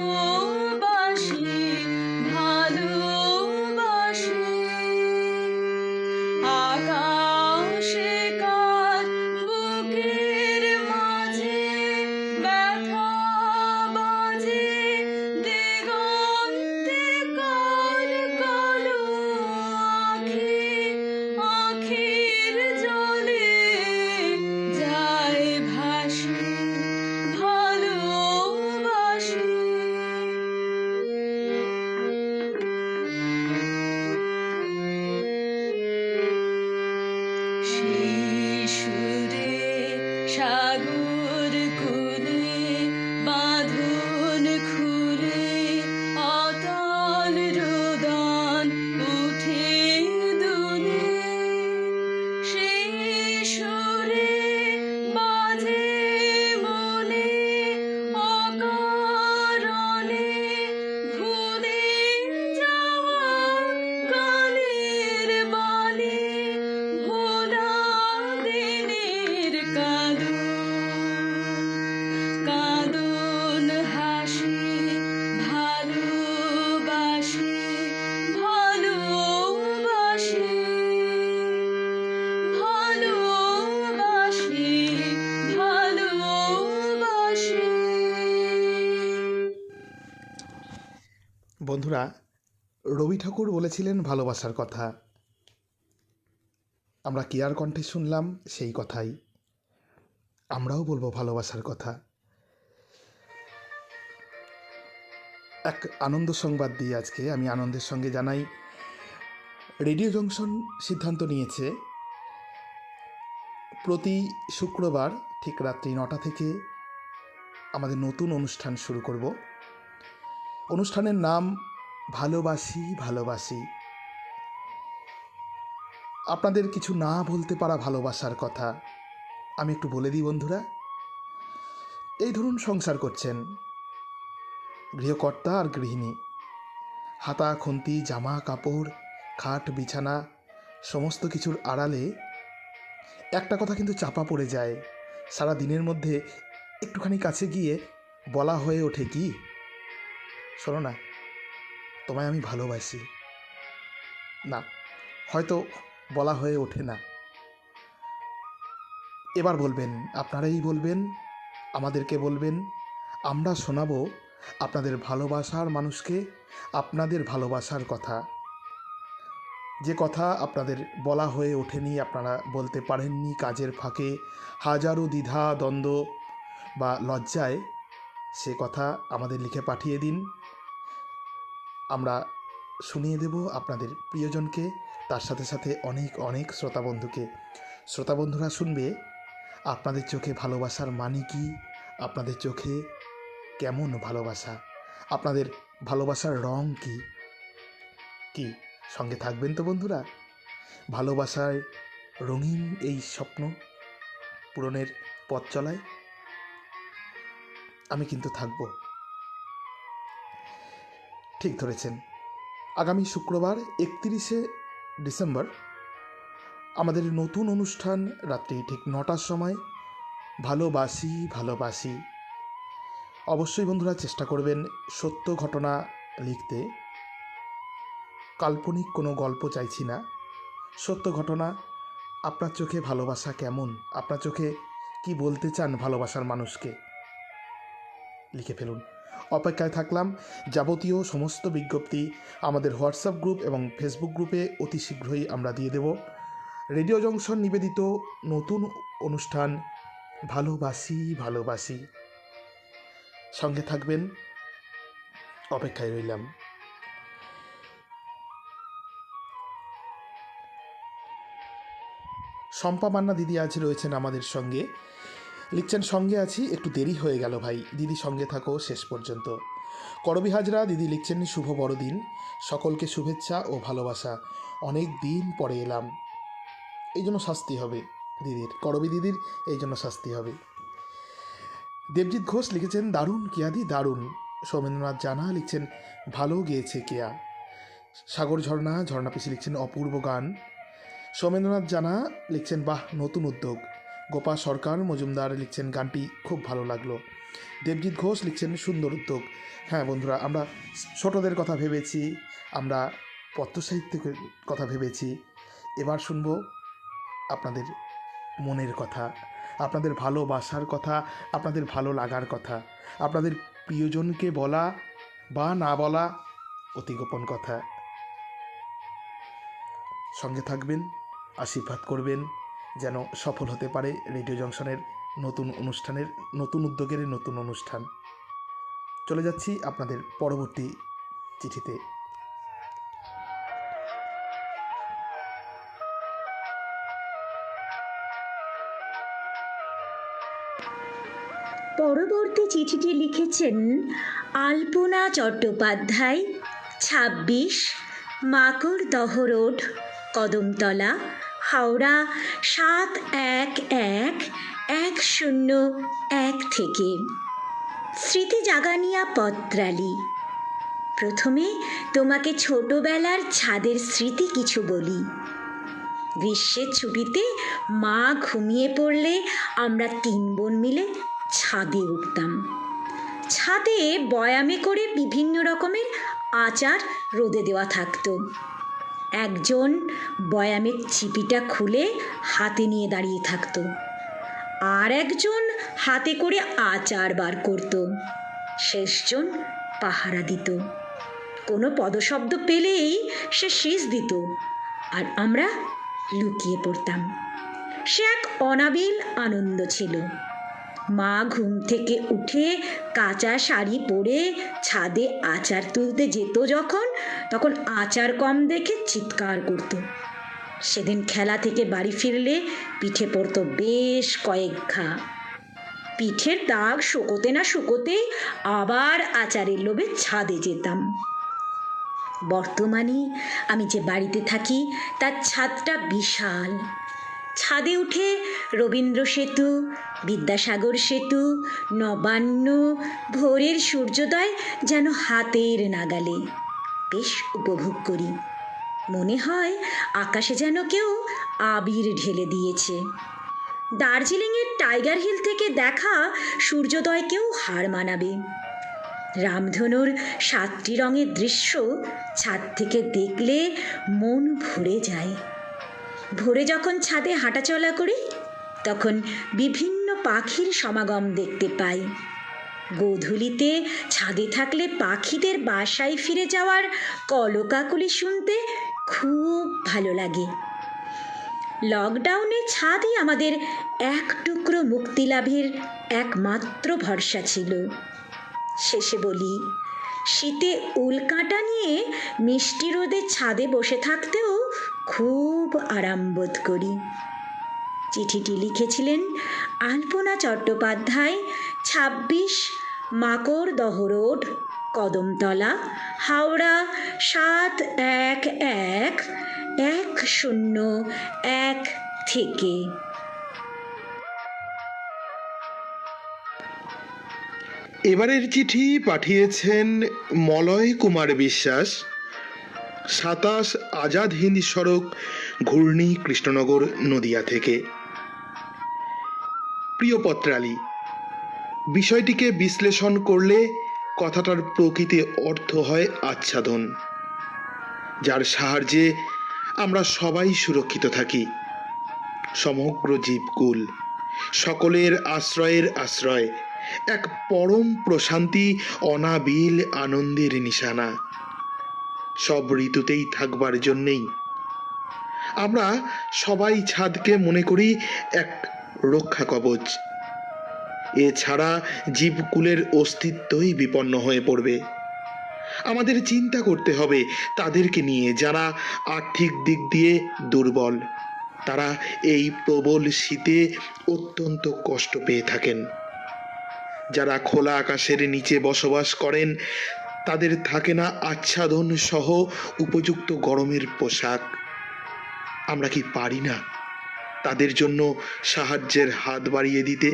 সাগর কুলে বাঁধন খুলে অতল রোদন উঠে দুলে সেই সুরে বাজে মনে অকারণে ভুলে যাওয়া গানের বাণী ভোলা দিনের কাঁদন হাসি ভালোবাসি ভালোবাসি ভালোবাসি ভালোবাসি। বন্ধুরা, রবি ঠাকুর বলেছিলেন ভালোবাসার কথা। আমরা কেয়ার কণ্ঠে শুনলাম সেই কথাই। আমরাও বলবো ভালোবাসার কথা। এক আনন্দ সংবাদ দিয়ে আজকে আমি আনন্দের সঙ্গে জানাই, রেডিও জংশন সিদ্ধান্ত নিয়েছে প্রতি শুক্রবার ঠিক রাত্রি 9টা থেকে আমাদের নতুন অনুষ্ঠান শুরু করব। অনুষ্ঠানের নাম ভালোবাসি ভালোবাসি। আপনাদের কিছু না বলতে পারা ভালোবাসার কথা আমি একটু বলে দিই বন্ধুরা। এই ধরুন, সংসার করছেন, গৃহকর্তা আর গৃহিণী, হাতা খুন্তি জামা কাপড় খাট বিছানা সমস্ত কিছুর আড়ালে একটা কথা কিন্তু চাপা পড়ে যায়। সারা দিনের মধ্যে একটুখানি কাছে গিয়ে বলা হয়ে ওঠে কি, শোনো না, তোমায় আমি ভালোবাসি। না, হয়তো বলা হয়ে ওঠে না। এবার বলবেন, আপনারাই বলবেন, আমাদেরকে বলবেন, আমরা শোনাবো আপনাদের ভালোবাসার মানুষকে আপনাদের ভালোবাসার কথা। যে কথা আপনাদের বলা হয়ে ওঠেনি, আপনারা বলতে পারেননি কাজের ফাঁকে, হাজারো দ্বিধা দ্বন্দ্ব বা লজ্জায়, সে কথা আমাদের লিখে পাঠিয়ে দিন। আমরা শুনিয়ে দেব আপনাদের প্রিয়জনকে, তার সাথে সাথে অনেক অনেক শ্রোতা বন্ধুকে। শ্রোতা বন্ধুরা শুনবে আপনাদের চোখে ভালোবাসার মানে কি, আপনাদের চোখে কেমন ভালোবাসা, আপনাদের ভালোবাসার রং কি। কি সঙ্গে থাকবেন তো বন্ধুরা? ভালোবাসায় রঙিন এই স্বপ্ন পূরণের পথ চলায় আমি কিন্তু থাকব। ঠিক ধরেছেন, আগামী শুক্রবার 31শে ডিসেম্বর আমাদের নতুন অনুষ্ঠান রাত্রি ঠিক 9টার সময়, ভালোবাসি ভালোবাসি। অবশ্যই বন্ধুরা চেষ্টা করবেন সত্য ঘটনা লিখতে। কাল্পনিক কোনো গল্প চাইছি না, সত্য ঘটনা। আপনার চোখে ভালোবাসা কেমন, আপনার চোখে কি বলতে চান ভালোবাসার মানুষকে, লিখে ফেলুন। অপেক্ষায় থাকলাম। যাবতীয় সমস্ত বিজ্ঞপ্তি আমাদের হোয়াটসঅ্যাপ গ্রুপ এবং ফেসবুক গ্রুপে অতি শীঘ্রই আমরা দিয়ে দেব। রেডিও জংশন নিবেদিত নতুন অনুষ্ঠান ভালোবাসি ভালোবাসি। সঙ্গে থাকবেন, অপেক্ষায় রইলাম। শম্পা মান্না দিদি আজ রয়েছেন আমাদের সঙ্গে, লিখছেন সঙ্গে আছি, একটু দেরি হয়ে গেল ভাই। দিদি সঙ্গে থাকো শেষ পর্যন্ত। করবি হাজরা দিদি লিখছেন শুভ বড়দিন, সকলকে শুভেচ্ছা ও ভালোবাসা, অনেক দিন পরে এলাম। এই জন্য শাস্তি হবে দিদির, করবি দিদির এই জন্য শাস্তি হবে। দেবজিৎ ঘোষ লিখেছেন দারুণ কিয়াদি দারুণ। সৌমেন্দ্রনাথ জানা লিখছেন ভালো গেয়েছে কেয়া। সাগর ঝর্ণা ঝর্ণা পিসি লিখছেন অপূর্ব গান। সৌমেন্দ্রনাথ জানা লিখছেন বাহ নতুন উদ্যোগ। গোপা সরকার মজুমদার লিখছেন গানটি খুব ভালো লাগলো। দেবজিৎ ঘোষ লিখছেন সুন্দর উদ্যোগ। হ্যাঁ বন্ধুরা, আমরা ছোটদের কথা ভেবেছি, আমরা পত্র সাহিত্যের কথা ভেবেছি, এবার শুনব আপনাদের মনের কথা, আপনাদের ভালোবাসার কথা, আপনাদের ভালো লাগার কথা, আপনাদের প্রিয়জনকে বলা বা না বলা অতি গোপন কথা। সঙ্গে থাকবেন, আশীর্বাদ করবেন যেন সফল হতে পারে রেডিও জংশনের নতুন অনুষ্ঠানের, নতুন উদ্যোগের নতুন অনুষ্ঠান। চলে যাচ্ছি আপনাদের পরবর্তী চিঠিতে। পরবর্তী চিঠিটি লিখেছেন আলপনা চট্টোপাধ্যায়, ২৬ মাকড়দহ রোড, কদমতলা, হাওড়া ৭১১০১ থেকে। স্মৃতি জাগানিয়া পত্রালি। প্রথমে তোমাকে ছোটবেলার ছাদের স্মৃতি কিছু বলি। গ্রীষ্মের ছুটিতে মা ঘুমিয়ে পড়লে আমরা ৩ বোন মিলে ছাদে উঠতাম। ছাদে বয়ামে করে বিভিন্ন রকমের আচার রোদে দেওয়া থাকতো। একজন বয়ামের চিপিটা খুলে হাতে নিয়ে দাঁড়িয়ে থাকতো, আর একজন হাতে করে আচার বার করত, শেষজন পাহারা দিত। কোনো পদশব্দ পেলেই সে শীষ দিত, আর আমরা লুকিয়ে পড়তাম। সে এক অনাবিল আনন্দ ছিল। মা ঘুম থেকে উঠে কাঁচা শাড়ি পরে ছাদে আচার তুলতে যেত তখন আচার কম দেখে চিৎকার করত। সেদিন খেলা থেকে বাড়ি ফিরলে পিঠে পড়ত বেশ কয়েক ঘা। পিঠের দাগ শুকোতে না শুকোতেই আবার আচারের লোভে ছাদে যেতাম। বর্তমানে আমি যে বাড়িতে থাকি তার ছাদটা বিশাল। ছাদে উঠে রবীন্দ্র সেতু, বিদ্যাসাগর সেতু, নবান্ন, ভোরের সূর্যোদয় যেন হাতের নাগালে বেশ উপভোগ করি। মনে হয় আকাশে যেন কেউ আবির ঢেলে দিয়েছে। দার্জিলিংয়ের টাইগার হিল থেকে দেখা সূর্যোদয়কেও হার মানাবে। রামধনুর 7টি রঙের দৃশ্য ছাদ থেকে দেখলে মন ভরে যায়। ভোরে যখন ছাদে হাঁটাচলা করি তখন বিভিন্ন পাখির সমাগম দেখতে পাই। গোধূলিতে ছাদে থাকলে পাখিদের বাসায় ফিরে যাওয়ার কলকাকলি শুনতে খুব ভালো লাগে। লকডাউনে ছাদই আমাদের এক টুকরো মুক্তি লাভের একমাত্র ভরসা ছিল। শেষে বলি, শীতে উলকাঁটা নিয়ে মিষ্টি রোদে ছাদে বসে থাকতেও খুব আরাম বোধ করি। চিঠিটি লিখেছিলেন আলপনা চট্টোপাধ্যায়, ২৬ মাকড়দহ রোড, কদমতলা, হাওড়া ৭১১০১ থেকে। এবারের চিঠি পাঠিয়েছেন মলয় কুমার বিশ্বাস, ২৭ আজাদ হিন্দ সড়ক, ঘূর্ণি, কৃষ্ণনগর, নদিয়া থেকে। প্রিয় পত্রালী, বিষয়টিকে বিশ্লেষণ করলে কথাটার প্রকৃতি অর্থ হয় আচ্ছাদন, যার সাহায্যে আমরা সবাই সুরক্ষিত থাকি। সমগ্র জীবকুল সকলের আশ্রয়ের আশ্রয়, এক পরম প্রশান্তি, অনাবিল আনন্দের নিশানা। সব ঋতুতেই থাকবার জন্যেই আমরা সবাই ছাদকে মনে করি এক রক্ষা কবচ। এছাড়া জীবকুলের অস্তিত্বই বিপন্ন হয়ে পড়বে। আমাদের চিন্তা করতে হবে তাদেরকে নিয়ে যারা আর্থিক দিক দিয়ে দুর্বল। তারা এই প্রবল শীতে অত্যন্ত কষ্ট পেয়ে থাকেন। যারা খোলা আকাশের নিচে বসবাস করেন তাদের থাকে না আচ্ছাদন সহ উপযুক্ত গরমের পোশাক। আমরা কি পারি না তাদের জন্য সাহায্যের হাত বাড়িয়ে দিতে?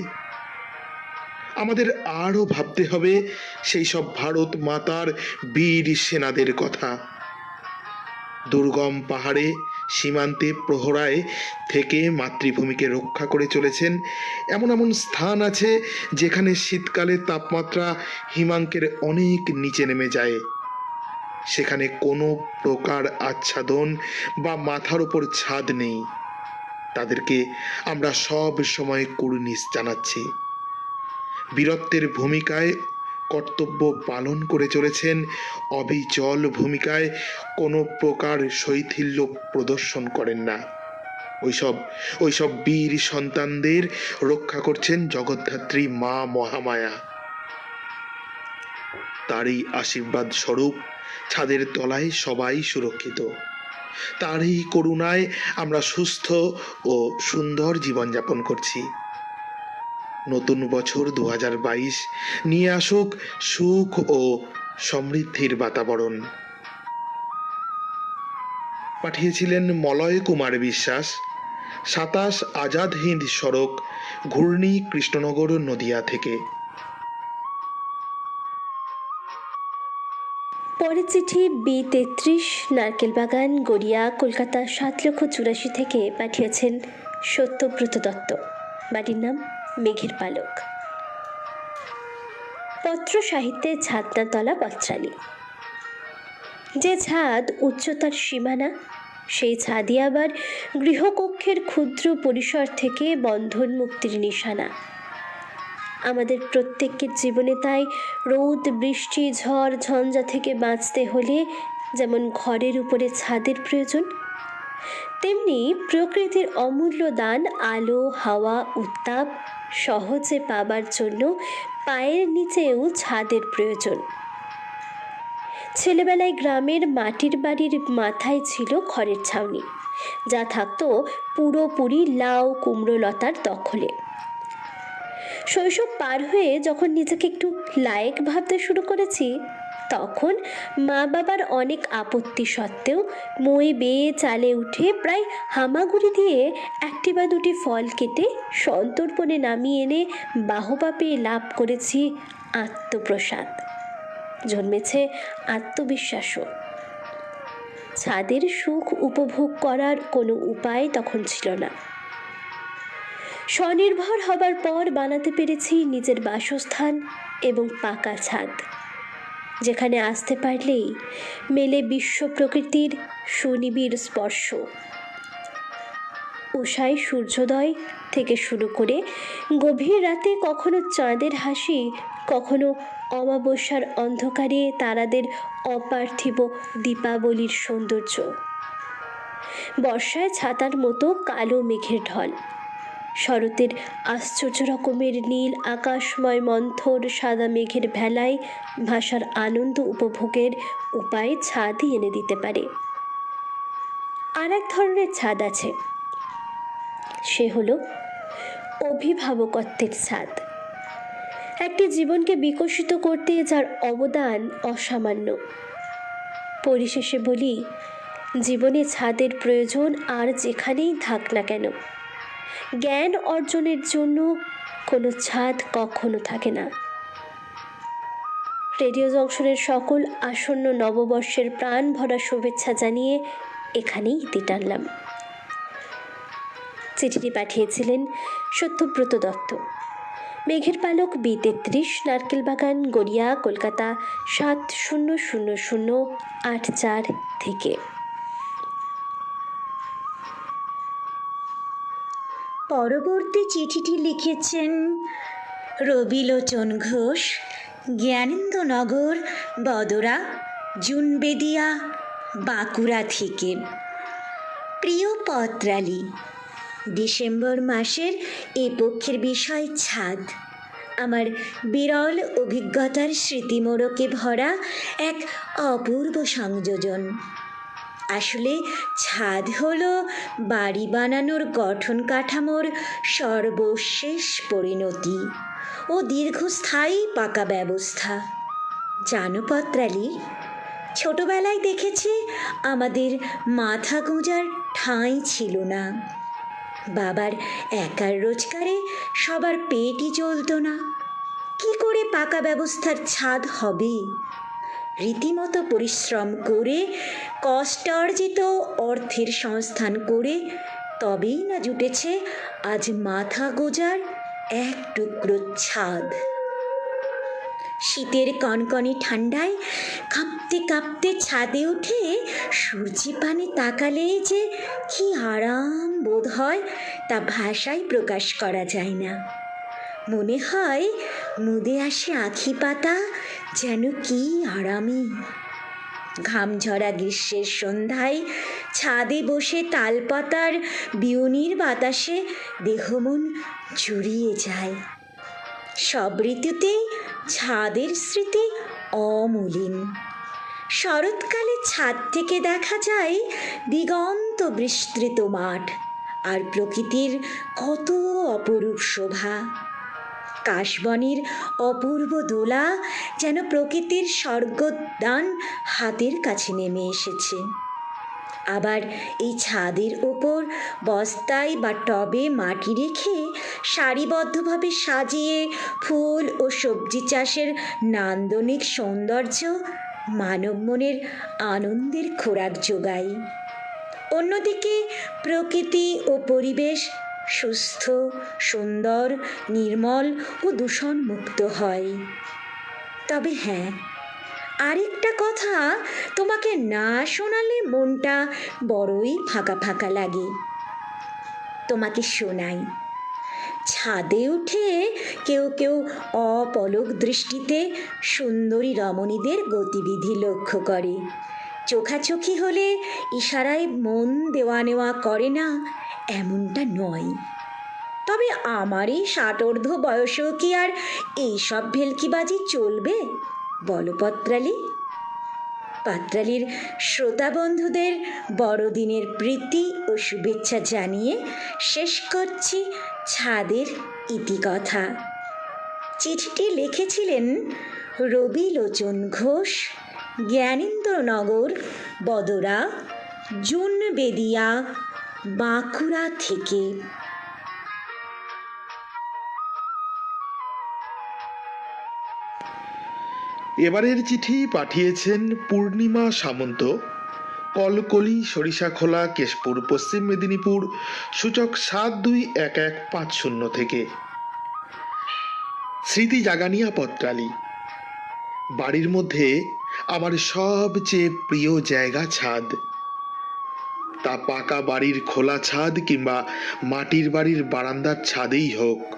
আমাদের আরও ভাবতে হবে সেই সব ভারত মাতার বীর সেনাদের কথা। দুর্গম পাহাড়ে, সীমান্তে, প্রহরায় থেকে মাতৃভূমিকে রক্ষা করে চলেছেন। এমন এমন স্থান আছে যেখানে শীতকালে তাপমাত্রা হিমাঙ্কের অনেক নিচে নেমে যায়। সেখানে কোনো প্রকার আচ্ছাদন বা মাথার উপর ছাদ নেই। তাদেরকে আমরা সব সময় কুর্নিশ জানাচ্ছি। বীরত্বের ভূমিকায় কর্তব্য পালন করে চলেছেন, অবিচল ভূমিকায় কোনো প্রকার শৈথিল্য প্রদর্শন করেন না। ওইসব বীর সন্তানদের রক্ষা করছেন জগদ্ধাত্রী মা মহামায়া। তারই আশীর্বাদ স্বরূপ ছাদের তলায় সবাই সুরক্ষিত। তারই করুণায় আমরা সুস্থ ও সুন্দর জীবনযাপন করছি। নতুন বছর 2022 নিয়ে আসুক সুখ ও সমৃদ্ধির বাতাবরণ। পাঠিয়েছিলেন মলয় কুমার বিশ্বাস, 27 আজাদ হিন্দ সড়ক, ঘূর্ণি, কৃষ্ণনগর, নদিয়া থেকে। পরের চিঠি B33 নারকেলবাগান, গড়িয়া, কলকাতা 7,84,000 থেকে পাঠিয়েছেন সত্যব্রত দত্ত। বাড়ির নাম মেঘের পালক। পত্র সাহিত্যে ছাদনাতলা পত্রালি। যে ছাদ উচ্চতার সীমানা, সেই ছাদই আবার গৃহকক্ষের ক্ষুদ্র পরিসর থেকে বন্ধন মুক্তির নিশানা। আমাদের প্রত্যেকের জীবনে তাই রোদ, বৃষ্টি, ঝড়, ঝঞ্ঝা থেকে বাঁচতে হলে যেমন ঘরের উপরে ছাদের প্রয়োজন, তেমনি প্রকৃতির অমূল্য দান আলো, হাওয়া, উত্তাপ সহজে পাবার জন্য পায়ের নিচেও ছাদের প্রয়োজন। ছেলেবেলায় গ্রামের মাটির বাড়ির মাথায় ছিল খড়ের ছাউনি, যা থাকতো পুরোপুরি লাউ কুমড়ো লতার দখলে। শৈশব পার হয়ে যখন নিজেকে একটু লায়েক ভাবতে শুরু করেছি, তখন মা বাবার অনেক আপত্তি সত্ত্বেও মই বেয়ে চালে উঠে প্রায় হামাগুড়ি দিয়ে একটি বা দুটি ফল কেটে সন্তর্পণে নামিয়ে এনে বাহবা পেয়ে লাভ করেছি আত্মপ্রসাদ। জন্মেছে আত্মবিশ্বাসও। ছাদের সুখ উপভোগ করার কোনো উপায় তখন ছিল না। স্বনির্ভর হবার পর বানাতে পেরেছি নিজের বাসস্থান এবং পাকা ছাদ, যেখানে আসতে পারলেই মেলে বিশ্ব প্রকৃতির সুনিবিড় স্পর্শ। উষায় সূর্যোদয় থেকে শুরু করে গভীর রাতে কখনো চাঁদের হাসি, কখনো অমাবস্যার অন্ধকারে তারাদের অপার্থিব দীপাবলির সৌন্দর্য। বর্ষায় ছাতার মতো কালো মেঘের ঢল, শরতের আশ্চর্য রকমের নীল আকাশময় মন্থর সাদা মেঘের ভেলায় ভাষার আনন্দ উপভোগের উপায় ছাদই এনে দিতে পারে। আর এক ধরনের ছাদ আছে, সে হলো অভিভাবকত্বের ছাদ। একটি জীবনকে বিকশিত করতে যার অবদান অসামান্য। পরিশেষে বলি, জীবনে ছাদের প্রয়োজন আর যেখানেই থাক না কেন। জ্ঞান অর্জনের জন্য কোনো ছাদ কখনো থাকে না। রেডিও জংশনের সকল আসন্ন নববর্ষের প্রাণ ভরা শুভেচ্ছা জানিয়ে এখানেই ইতি টানলাম। চিঠিটি পাঠিয়েছিলেন সত্যব্রত দত্ত, মেঘের পালক, B33 নারকেলবাগান, গড়িয়া, কলকাতা 700084 থেকে। পরবর্তী চিঠিটি লিখেছেন রবিলোচন ঘোষ, জ্ঞানেন্দ্রনগর, বদরা, জুনবেদিয়া, বাঁকুড়া থেকে। প্রিয় পত্রালি, ডিসেম্বর মাসের এ পক্ষের বিষয় ছাদ। আমার বিরল অভিজ্ঞতার স্মৃতিমোড়কে ভরা এক অপূর্ব সংযোজন। আসলে ছাদ হলো বাড়ি বানানোর গঠন কাঠামোর সর্বশেষ পরিণতি ও দীর্ঘস্থায়ী পাকা ব্যবস্থা। জানো পত্রালি, ছোটবেলায় দেখেছি আমাদের মাথা গোঁজার ঠাঁই ছিল না। বাবার একার রোজগারে সবার পেটই চলত না। কি করে পাকা ব্যবস্থার ছাদ হবে? রীতিমতো পরিশ্রম করে কষ্টার্জিত অর্থের সংস্থান করে তবেই না জুটেছে আজ মাথা গোঁজার এক টুকরো ছাদ। শীতের কনকনে ঠান্ডায় কাঁপতে কাঁপতে ছাদে উঠে সূর্যি পানে তাকালে যে কি আরাম বোধ হয় তা ভাষায় প্রকাশ করা যায় না। মনে হয় মুদে আসে আখি পাতা, যেন কি আরামই। ঘামঝরা গ্রীষ্মের সন্ধ্যায় ছাদে বসে তালপাতার বিউনির বাতাসে দেহ মন জুড়িয়ে যায়। সব ঋতুতেই ছাদের স্মৃতি অমলিন। শরৎকালে ছাদ থেকে দেখা যায় দিগন্ত বিস্তৃত মাঠ আর প্রকৃতির কত অপরূপ শোভা। কাশবনের অপূর্ব দোলা যেন প্রকৃতির স্বর্গদান হাতের কাছে নেমে এসেছে। আবার এই ছাদের ওপর বস্তায় বা টবে মাটি রেখে সারিবদ্ধভাবে সাজিয়ে ফুল ও সবজি চাষের নান্দনিক সৌন্দর্য মানব মনের আনন্দের খোরাক যোগায়। অন্যদিকে প্রকৃতি ও পরিবেশ সুস্থ, সুন্দর, নির্মল ও দূষণমুক্ত হয়। তবে হ্যাঁ, আরেকটা কথা তোমাকে না শোনালে মনটা বড়ই ফাঁকা ফাঁকা লাগে। তোমাকে শোনাই। ছাদে উঠে কেউ কেউ অপলক দৃষ্টিতে সুন্দরী রমণীদের গতিবিধি লক্ষ্য করে। চোখাচোখি হলে ইশারায় মন দেওয়া নেওয়া করে না এমনটা নয়। তবে আমার এই ষাটোর্ধ্ব বয়সেও কি আর এইসব ভেলকিবাজি চলবে বলো পত্রালি? পাত্রালির শ্রোতা বন্ধুদের বড়দিনের প্রীতি ও শুভেচ্ছা জানিয়ে শেষ করছি ছাদের ইতিকথা। চিঠিটি লিখেছিলেন রবিলোচন ঘোষ, জ্ঞানেন্দ্রনগর, বদরা, জুনবেদিয়া, বাঁকুড়া থেকে। এবারের চিঠি পাঠিয়েছেন পূর্ণিমা সামন্ত, কলকলি, সরিষাখোলা, কেশপুর, পশ্চিম মেদিনীপুর, সূচক 721150 থেকে। স্মৃতি জাগানিয়া পত্রালি। বাড়ির মধ্যে আমার সবচেয়ে প্রিয় জায়গা ছাদ। তা পাকা বাড়ির খোলা ছাদ কিংবা মাটির বাড়ির বারান্দার ছাদেই হোক।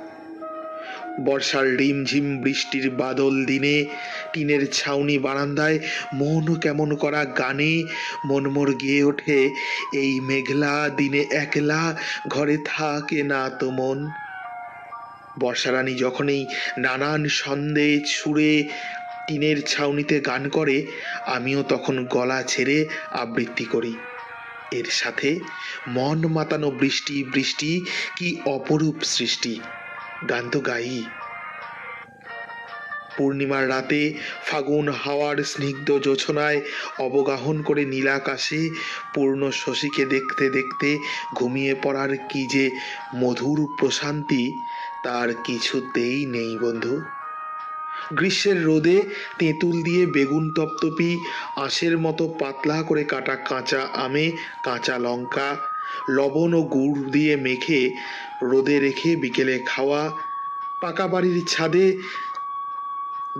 বর্ষার রিমঝিম বৃষ্টির বাদল দিনে টিনের ছাউনি বারান্দায় মন কেমন করা গানে মনমোর গেয়ে ওঠে, এই মেঘলা দিনে একলা ঘরে থাকে না তো মন। বর্ষারানী যখনই নানান ছন্দে সুরে টিনের ছাউনিতে গান করে, আমিও তখন গলা ছেড়ে আবৃত্তি করি। এর সাথে মন মাতানো বৃষ্টি বৃষ্টি কি অপরূপ সৃষ্টি, গান তো গাই। পূর্ণিমার রাতে ফাগুন হাওয়ার স্নিগ্ধ জোছনায় অবগাহন করে নীলাকাশে পূর্ণ শশীকে দেখতে দেখতে ঘুমিয়ে পড়ার কি যে মধুর প্রশান্তি, তার কিছুতেই নেই বন্ধু। গ্রীষ্মের রোদে তেঁতুল দিয়ে বেগুন তপ্তপি, আঁশের মতো পাতলা করে কাটা কাঁচা আমে কাঁচা লঙ্কা লবণ ও গুড় দিয়ে মেখে রোদে রেখে বিকেলে খাওয়া, পাকা বাড়ির ছাদে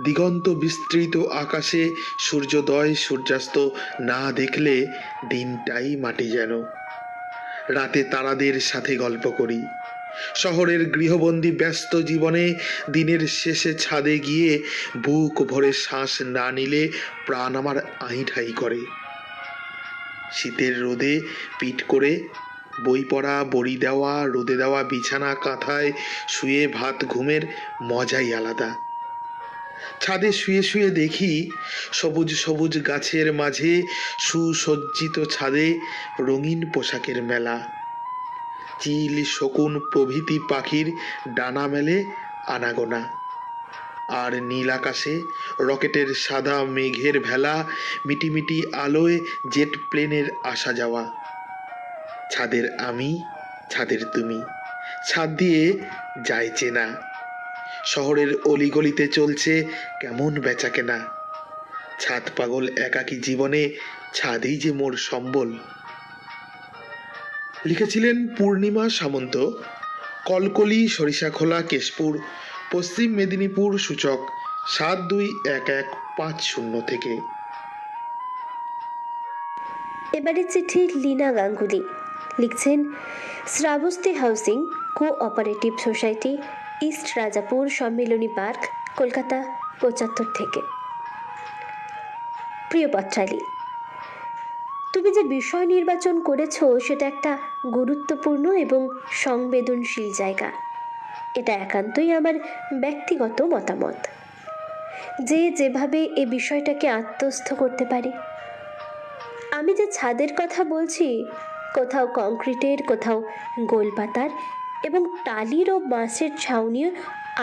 দিগন্ত বিস্তৃত আকাশে সূর্যোদয় সূর্যাস্ত না দেখলে দিনটাই মাটি যেন। রাতে তারাদের সাথে গল্প করি। শহরের গৃহবন্দী ব্যস্ত জীবনে দিনের শেষে ছাদে গিয়ে বুক ভরে শ্বাস না নিলে প্রাণ আমার আইঠাই করে। শীতের রোদে পিঠ করে বই পড়া, বড়ি দেওয়া, রোদে দেওয়া বিছানা কাঁথায় শুয়ে ভাত ঘুমের মজাই আলাদা। ছাদে শুয়ে শুয়ে দেখি সবুজ সবুজ গাছের মাঝে সুসজ্জিত ছাদে রঙিন পোশাকের মেলা। চিল, শকুন প্রভৃতি পাখির ডানা মেলে আনাগোনা। আর নীল আকাশে রকেটের সাদা মেঘের ভেলা, মিটিমিটি আলোয় জেট প্লেনের আসা যাওয়া। ছাদের আমি, ছাদের তুমি, ছাদ দিয়ে যায় চেনা। শহরের অলিগলিতে চলছে কেমন বেচাকেনা। ছাদ পাগল একাকী জীবনে ছাদেই যে মোর সম্বল। লিখেছিলেন পূর্ণিমা সামন্ত, কলকলি, সরিষাখোলা, কেশপুর, পশ্চিম মেদিনীপুর, সূচক 721150 থেকে। এবারে চিঠি লীনা গাঙ্গুলি। লিখছেন Shravasti housing cooperative society, east Rajapur, Sammilani park, Kolkata 75 থেকে। প্রিয় পত্রালি, তুমি যে বিষয় নির্বাচন করেছো সেটা একটা গুরুত্বপূর্ণ এবং সংবেদনশীল জায়গা। এটা একান্তই আমার ব্যক্তিগত মতামত। যে যেভাবে এ বিষয়টাকে আত্মস্থ করতে পারে। আমি যে ছাদের কথা বলছি, কোথাও কংক্রিটের, কোথাও গোলপাতার এবং টালির ও বাঁশের ছাউনিও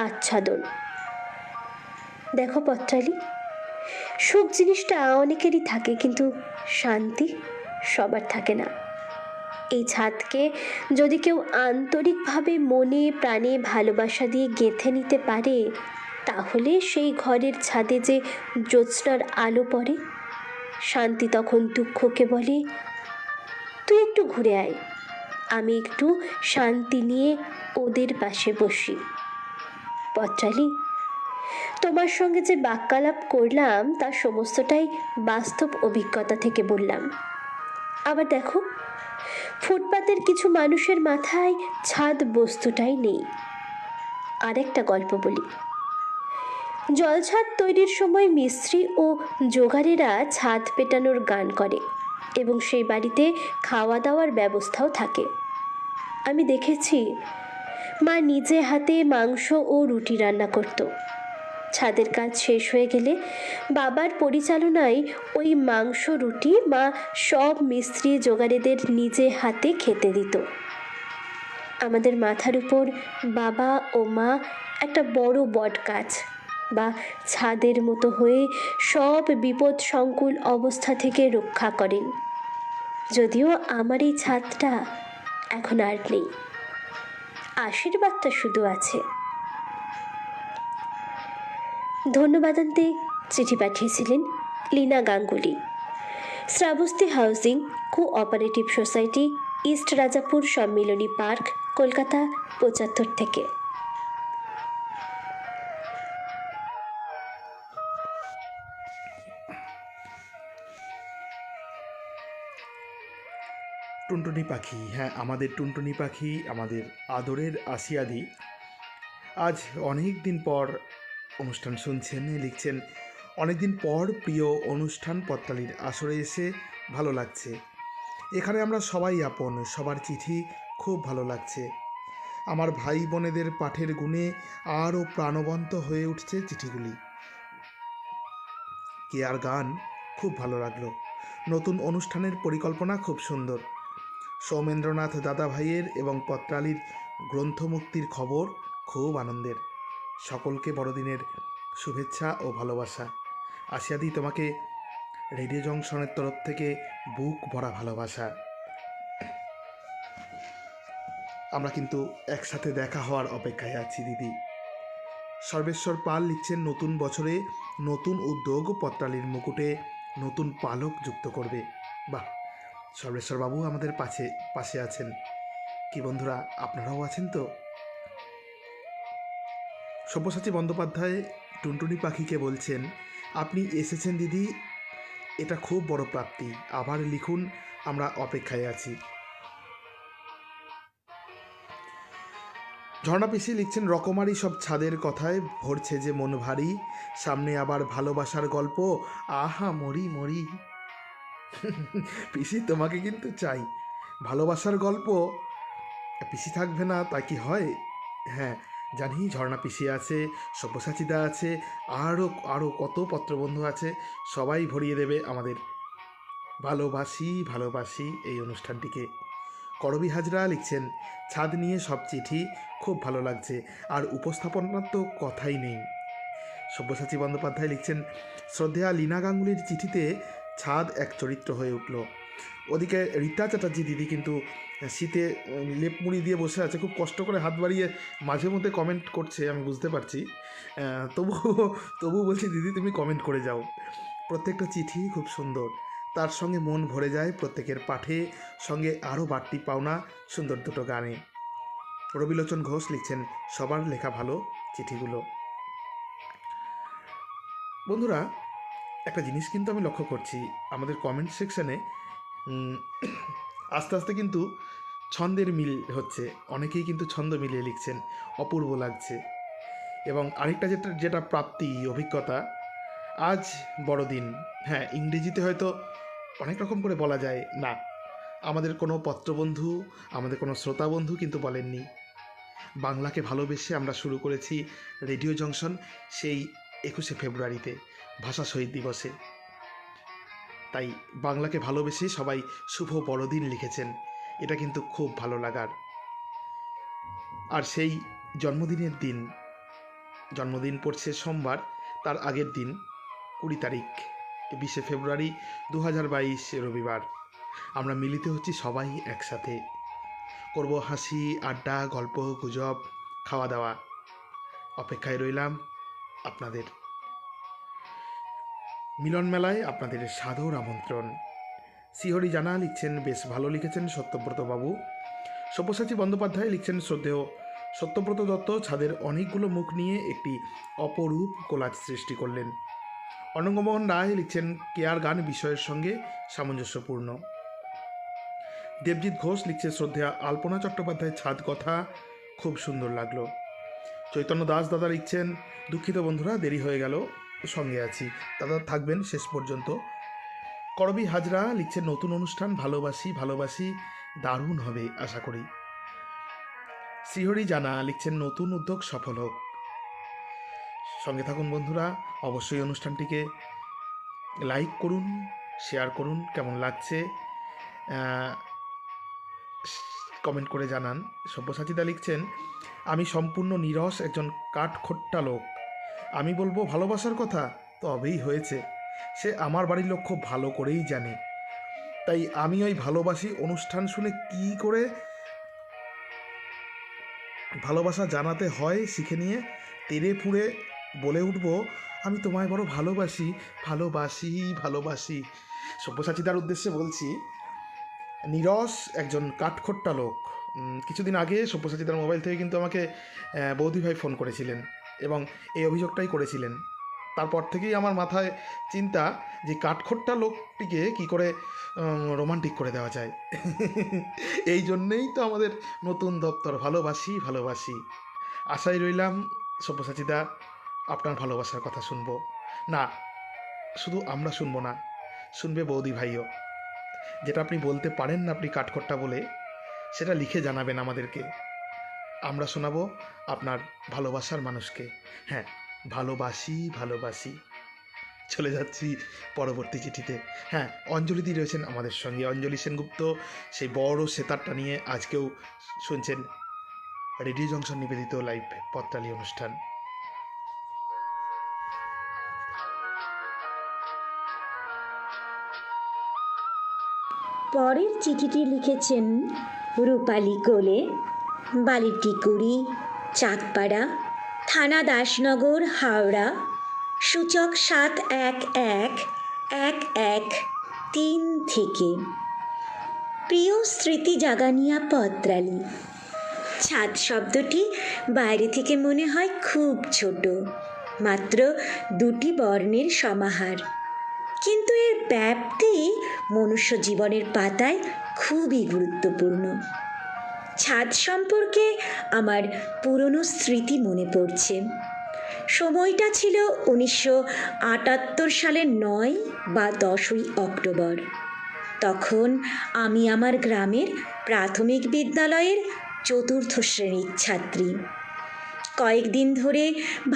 আচ্ছাদন। দেখো পত্রালি, সুখ জিনিসটা অনেকেরই থাকে, কিন্তু শান্তি সবার থাকে না। এই ছাদকে যদি কেউ আন্তরিকভাবে মনে প্রাণে ভালোবাসা দিয়ে গেঁথে নিতে পারে, তাহলে সেই ঘরের ছাদে যে জ্যোৎস্নার আলো পড়ে, শান্তি তখন দুঃখকে বলে, তুই একটু ঘুরে আয়, আমি একটু শান্তি নিয়ে ওদের পাশে বসি। পত্রালি, তোমার সঙ্গে যে বাক্যালাপ করলাম তার সমস্তটাই বাস্তব অভিজ্ঞতা থেকে বললাম। আবার দেখো, ফুটপাতের কিছু মানুষের মাথায় ছাদ বস্তুটাই নেই। আরেকটা গল্প বলি। জলছাদ তৈরির সময় মিস্ত্রি ও জোগাড়েরা ছাদ পেটানোর গান করে এবং সেই বাড়িতে খাওয়া দাওয়ার ব্যবস্থাও থাকে। আমি দেখেছি মা নিজে হাতে মাংস ও রুটি রান্না করত। ছাদের কাজ শেষ হয়ে গেলে বাবার পরিচালনায় ওই মাংস রুটি মা সব মিস্ত্রি জোগাড়েদের নিজে হাতে খেতে দিত। আমাদের মাথার উপর বাবা ও মা একটা বড় বট গাছ বা ছাদের মতো হয়ে সব বিপদ সংকুল অবস্থা থেকে রক্ষা করেন। যদিও আমার এই ছাদটা এখন আর নেই, আশীর্বাদটা শুধু আছে। ধন্যবাদান্তে চিঠি পাঠিয়েছিলেন Leena Ganguly, Shravasti housing cooperative society, east Rajapur Sammilani park, Kolkata ৭৫ থেকে। টুনটুনি পাখি, হ্যাঁ আমাদের টুনটুনি পাখি, আমাদের আদরের আসিয়াদি আজ অনেক দিন পর অনুষ্ঠান শুনছেন, লিখছেন, অনেক দিন পর প্রিয় অনুষ্ঠান পত্রালির আসরে এসে ভালো লাগছে। এখানে আমরা সবাই আপন, সবার চিঠি খুব ভালো লাগছে। আমার ভাই বোনেদের পাঠের গুণে আরও প্রাণবন্ত হয়ে উঠছে চিঠিগুলি। কে আর গান খুব ভালো লাগলো। নতুন অনুষ্ঠানের পরিকল্পনা খুব সুন্দর। সৌমেন্দ্রনাথ দাদা ভাইয়ের এবং পত্রালির গ্রন্থমুক্তির খবর খুব আনন্দের। সকলকে বড়দিনের শুভেচ্ছা ও ভালোবাসা। আসিয়াদি, তোমাকে রেডিও জংশনের তরফ থেকে বুক ভরা ভালোবাসা। আমরা কিন্তু একসাথে দেখা হওয়ার অপেক্ষায় আছি দিদি। সর্বেশ্বর পাল লিখছেন, নতুন বছরে নতুন উদ্যোগ পত্রালির মুকুটে নতুন পালক যুক্ত করবে। বাহ, সর্বেশ্বর বাবু আমাদের পাশে আছেন। কি বন্ধুরা, আপনারাও আছেন তো? সব্যসাচী বন্দ্যোপাধ্যায় টুনটুনি পাখিকে বলছেন, আপনি এসেছেন দিদি, এটা খুব বড় প্রাপ্তি, আবার লিখুন, আমরা অপেক্ষায় আছি। ঝর্ণা পিসি লিখছেন, রকমারি সব ছাদের কথায় ভরছে যে মন ভারী, সামনে আবার ভালোবাসার গল্প, আহা মরি মরি। পিসি, তোমাকে কিন্তু চাই। ভালোবাসার গল্প পিসি থাকবে না তা কি হয়? হ্যাঁ জানি, ঝর্ণা পিসি আছে, সব্যসাচীদা আছে, আরও কত পত্রবন্ধু আছে, সবাই ভরিয়ে দেবে আমাদের ভালোবাসি এই অনুষ্ঠানটিকে। করবি হাজরা লিখছেন, ছাদ নিয়ে সব চিঠি খুব ভালো লাগছে, আর উপস্থাপনার তো কথাই নেই। সব্যসাচী বন্দ্যোপাধ্যায় লিখছেন, শ্রদ্ধেয়া লীনা গাঙ্গুলির চিঠিতে ছাদ এক চরিত্র হয়ে উঠল। ওদিকে রীতা চ্যাটার্জি দিদি কিন্তু শীতে লেপমুড়ি দিয়ে বসে আছে, খুব কষ্ট করে হাত বাড়িয়ে মাঝে মধ্যে কমেন্ট করছে, আমি বুঝতে পারছি। তবু বলছি দিদি, তুমি কমেন্ট করে যাও। প্রত্যেকটা চিঠি খুব সুন্দর, তার সঙ্গে মন ভরে যায় প্রত্যেকের পাঠে, সঙ্গে আরও বাড়তি পাওনা সুন্দর দুটো গানে। রবিলোচন ঘোষ লিখছেন, সবার লেখা ভালো চিঠিগুলো। বন্ধুরা, একটা জিনিস কিন্তু আমি লক্ষ্য করছি, আমাদের কমেন্ট সেকশানে আস্তে আস্তে কিন্তু ছন্দের মিল হচ্ছে, অনেকেই কিন্তু ছন্দ মিলিয়ে লিখছেন, অপূর্ব লাগছে। এবং আরেকটা যেটা প্রাপ্তি অভিজ্ঞতা, আজ বড়দিন। হ্যাঁ, ইংরেজিতে হয়তো অনেক রকম করে বলা যায়, না আমাদের কোনো পত্রবন্ধু, আমাদের কোনো শ্রোতা বন্ধু কিন্তু বলেননি। বাংলাকে ভালোবেসে আমরা শুরু করেছি রেডিও জংশন সেই 21শে ফেব্রুয়ারিতে, ভাষা শহীদ দিবসে। তাই বাংলাকে ভালোবেসে সবাই শুভ বড়দিন লিখেছেন, এটা কিন্তু খুব ভালো লাগার। আর সেই জন্মদিনের দিন জন্মদিন পড়ছে সোমবার, তার আগের দিন 20 তারিখ 20শে ফেব্রুয়ারি 2022 রবিবার। আমরা মিলিত হচ্ছি সবাই একসাথে, করব হাসি আড্ডা, গল্প গুজব, খাওয়া দাওয়া। অপেক্ষায় রইলাম আপনাদের। মিলন মেলায় আপনাদের সাদর আমন্ত্রণ। শ্রীহরি জানা লিখছেন, বেশ ভালো লিখেছেন সত্যব্রত বাবু। সব্যসাচী বন্দ্যোপাধ্যায় লিখছেন, শ্রদ্ধেয় সত্যব্রত দত্ত ছাদের অনেকগুলো মুখ নিয়ে একটি অপরূপ কোলাজ সৃষ্টি করলেন। অনঙ্গমোহন রায় লিখছেন, কেয়ার গান বিষয়ের সঙ্গে সামঞ্জস্যপূর্ণ। দেবজিৎ ঘোষ লিখছে, শ্রদ্ধেয়া আলপনা চট্টোপাধ্যায়ের ছাদ কথা খুব সুন্দর লাগলো। চৈতন্য দাস দাদা লিখছেন, দুঃখিত বন্ধুরা, দেরি হয়ে গেল, সঙ্গে আছি। দাদা থাকবেন শেষ পর্যন্ত। করবি হাজরা লিখছেন, নতুন অনুষ্ঠান, ভালোবাসি ভালোবাসি, দারুণ হবে আশা করি। শ্রীহরি জানা লিখছেন, নতুন উদ্যোগ সফল হোক। সঙ্গে থাকুন বন্ধুরা, অবশ্যই অনুষ্ঠানটিকে লাইক করুন, শেয়ার করুন, কেমন লাগছে কমেন্ট করে জানান। সব্যসাচীদা লিখছেন, আমি সম্পূর্ণ নিরস একজন কাঠখোট্টা লোক। আমি বলবো ভালোবাসার কথা, তবেই হয়েছে। সে আমার বাড়ির লোক খুব ভালো করেই জানে। তাই আমি ওই ভালোবাসি অনুষ্ঠান শুনে কি করে ভালোবাসা জানাতে হয় শিখে নিয়ে তেড়ে ফুঁড়ে বলে উঠব, আমি তোমায় বড় ভালোবাসি ভালোবাসি ভালোবাসি। সব্যসাচীদার উদ্দেশ্যে বলছি, নীরস একজন কাঠখোট্টা লোক। কিছুদিন আগে সব্যসাচীদার মোবাইল থেকে কিন্তু আমাকে বৌদি ভাই ফোন করেছিলেন এবং এই অভিযোগটাই করেছিলেন। তারপর থেকেই আমার মাথায় চিন্তা যে কাঠখোট্টা লোকটিকে কি করে রোমান্টিক করে দেওয়া যায়। এই জন্যেই তো আমাদের নতুন দপ্তর, ভালোবাসি ভালোবাসি। আশায় রইলাম সব্যসাচীদা আপনার ভালোবাসার কথা শুনবো। না, শুধু আমরা শুনবো না, শুনবে বৌদি ভাইও। যেটা আপনি বলতে পারেন না আপনি কাঠখোট্টা বলে, সেটা লিখে জানাবেন আমাদেরকে। আমরা শোনাবো আপনার ভালোবাসার মানুষকে। হ্যাঁ, ভালোবাসি ভালোবাসি। চলে যাচ্ছি পরবর্তী চিঠিতে। হ্যাঁ, অঞ্জলিদি রয়েছেন আমাদের সঙ্গে। অঞ্জলি সেনগুপ্ত সেই বড় সেতারটা নিয়ে আজকেও শুনছেন রেডিও জংশন নিবেদিত লাইভ পত্রালী অনুষ্ঠান। পরের চিঠিটি লিখেছেন রূপালী কোলে, বালিটিকুড়ি, চাঁদপাড়া, থানা দাসনগর, হাওড়া, সূচক 711113 থেকে। প্রিয় স্মৃতি জাগানিয়া পত্রালী, ছাদ শব্দটি বাইরে থেকে মনে হয় খুব ছোট, মাত্র 2টি বর্ণের সমাহার, কিন্তু এর ব্যাপ্তি মনুষ্য জীবনের পাতায় খুবই গুরুত্বপূর্ণ। ছাদ সম্পর্কে আমার পুরনো স্মৃতি মনে পড়ছে। সময়টা ছিল 1978 সালের 9 বা 10ই অক্টোবর। তখন আমি আমার গ্রামের প্রাথমিক বিদ্যালয়ের 4র্থ শ্রেণীর ছাত্রী। কয়েকদিন ধরে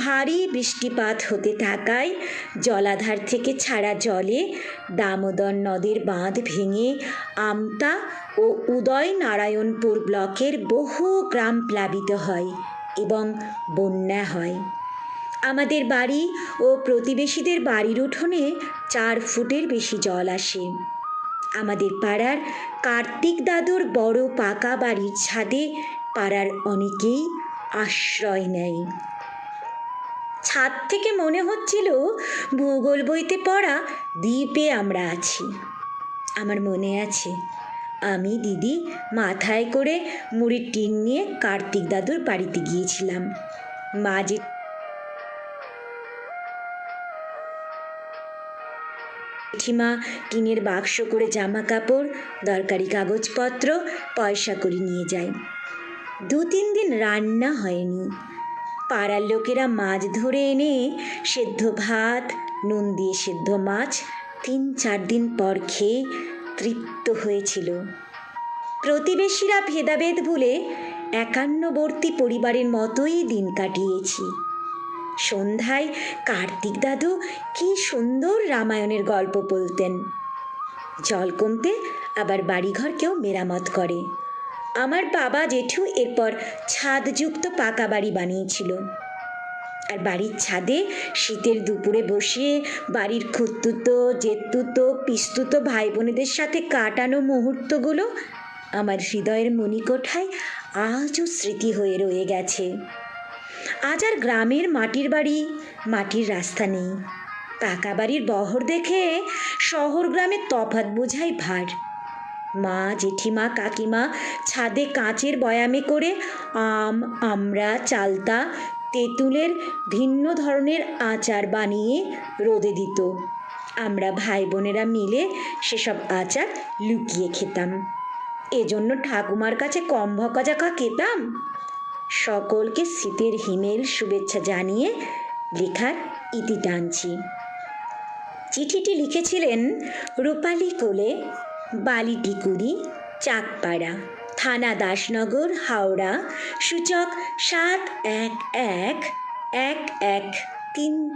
ভারী বৃষ্টিপাত হতে থাকায় জলাধার থেকে ছাড়া জলে দামোদর নদের বাঁধ ভেঙে আমতা ও উদয়নারায়ণপুর ব্লকের বহু গ্রাম প্লাবিত হয় এবং বন্যা হয়। আমাদের বাড়ি ও প্রতিবেশীদের বাড়ির উঠোনে 4 ফুটের বেশি জল আসে। আমাদের পাড়ার কার্তিক দাদুর বড় পাকা বাড়ির ছাদে পাড়ার অনেকেই আশ্রয় নেয়। ছাদ থেকে মনে হচ্ছিল ভূগোল বইতে পড়া দ্বীপে আমরা আছি। আমার মনে আছে, আমি দিদি মাথায় করে মুড়ির টিন নিয়ে কার্তিক দাদুর বাড়িতে গিয়েছিলাম। মা যে জেঠিমা টিনের বাক্স করে জামা কাপড়, দরকারি কাগজপত্র, পয়সা করে নিয়ে যায়। 2-3 দিন রান্না হয়নি। পাড়ার লোকেরা মাছ ধরে এনে সেদ্ধ ভাত, নুন দিয়ে সেদ্ধ মাছ 3-4 দিন পর খেয়ে তৃপ্ত হয়েছিল। প্রতিবেশীরা ভেদাভেদ ভুলে একান্নবর্তী পরিবারের মতোই দিন কাটিয়েছি। সন্ধ্যায় কার্তিক দাদু কি সুন্দর রামায়ণের গল্প বলতেন। জল কমতে আবার বাড়িঘরকেও মেরামত করে। আমার বাবা জেঠু এরপর ছাদযুক্ত পাকা বাড়ি বানিয়েছিল। আর বাড়ির ছাদে শীতের দুপুরে বসে বাড়ির খুঁততুতো জেতুতো পিস্তুতো ভাই বোনেদের সাথে কাটানো মুহূর্তগুলো আমার হৃদয়ের মণিকোঠায় আজও স্মৃতি হয়ে রয়ে গেছে। আজ আর গ্রামের মাটির বাড়ি মাটির রাস্তা নেই। পাকা বাড়ির বহর দেখে শহর গ্রামের তফাৎ বোঝাই ভার। মা জেঠিমা কাকিমা ছাদে কাঁচের বয়ামে করে আম আমড়া চালতা তেঁতুলের ভিন্ন ধরনের আচার বানিয়ে রোদে দিত। আমরা ভাই বোনেরা মিলে সেসব আচার লুকিয়ে খেতাম। এজন্য ঠাকুমার কাছে কম ভকাঝকা খেতাম। সকলকে শীতের হিমেল শুভেচ্ছা জানিয়ে লেখার ইতি টানছি। চিঠিটি লিখেছিলেন রূপালী কোলে, বালিটিকুড়ি, চাকপাড়া, থানা দাসনগর, হাওড়া, সূচক 71113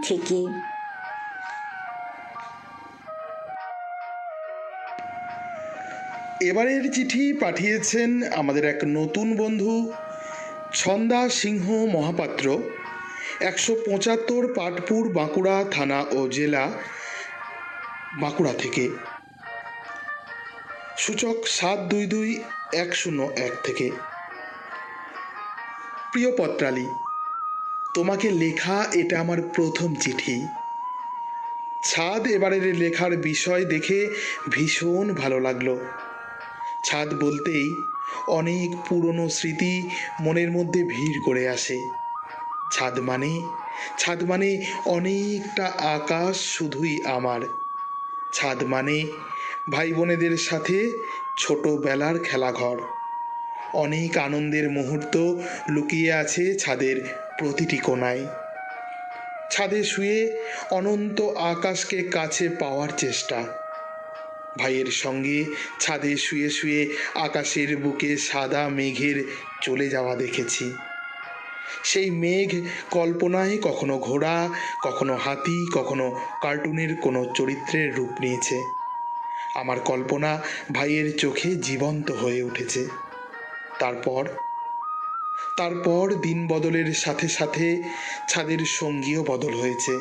থেকে। এবারের চিঠি পাঠিয়েছেন আমাদের এক নতুন বন্ধু ছন্দা সিংহ মহাপাত্র, 175 পাটপুর, বাঁকুড়া থানা ও জেলা, বাঁকুড়া থেকে। সূচক 722101 থেকে। প্রিয় পত্রালী, তোমাকে লেখা এটা আমার প্রথম চিঠি। ছাদ এবারের লেখার বিষয় দেখে ভীষণ ভালো লাগলো। ছাদ বলতেই অনেক পুরনো স্মৃতি মনের মধ্যে ভিড় করে আসে। ছাদ মানে অনেকটা আকাশ শুধুই আমার। ছাদ মানে ভাই বোনেদের সাথে ছোটবেলার খেলাঘর। অনেক আনন্দের মুহূর্ত লুকিয়ে আছে ছাদের প্রতিটি কোণায়। ছাদে শুয়ে অনন্ত আকাশকে কাছে পাওয়ার চেষ্টা। ভাইয়ের সঙ্গে ছাদে শুয়ে শুয়ে আকাশের বুকে সাদা মেঘের চলে যাওয়া দেখেছি। সেই মেঘ কল্পনায় কখনো ঘোড়া, কখনো হাতি, কখনো কার্টুনের কোনো চরিত্রের রূপ নিয়েছে। আমার কল্পনা ভাইয়ের চোখে জীবন্ত হয়ে উঠেছে। তারপর দিন বদলের সাথে সাথে ছাদের সঙ্গীও বদল হয়েছে।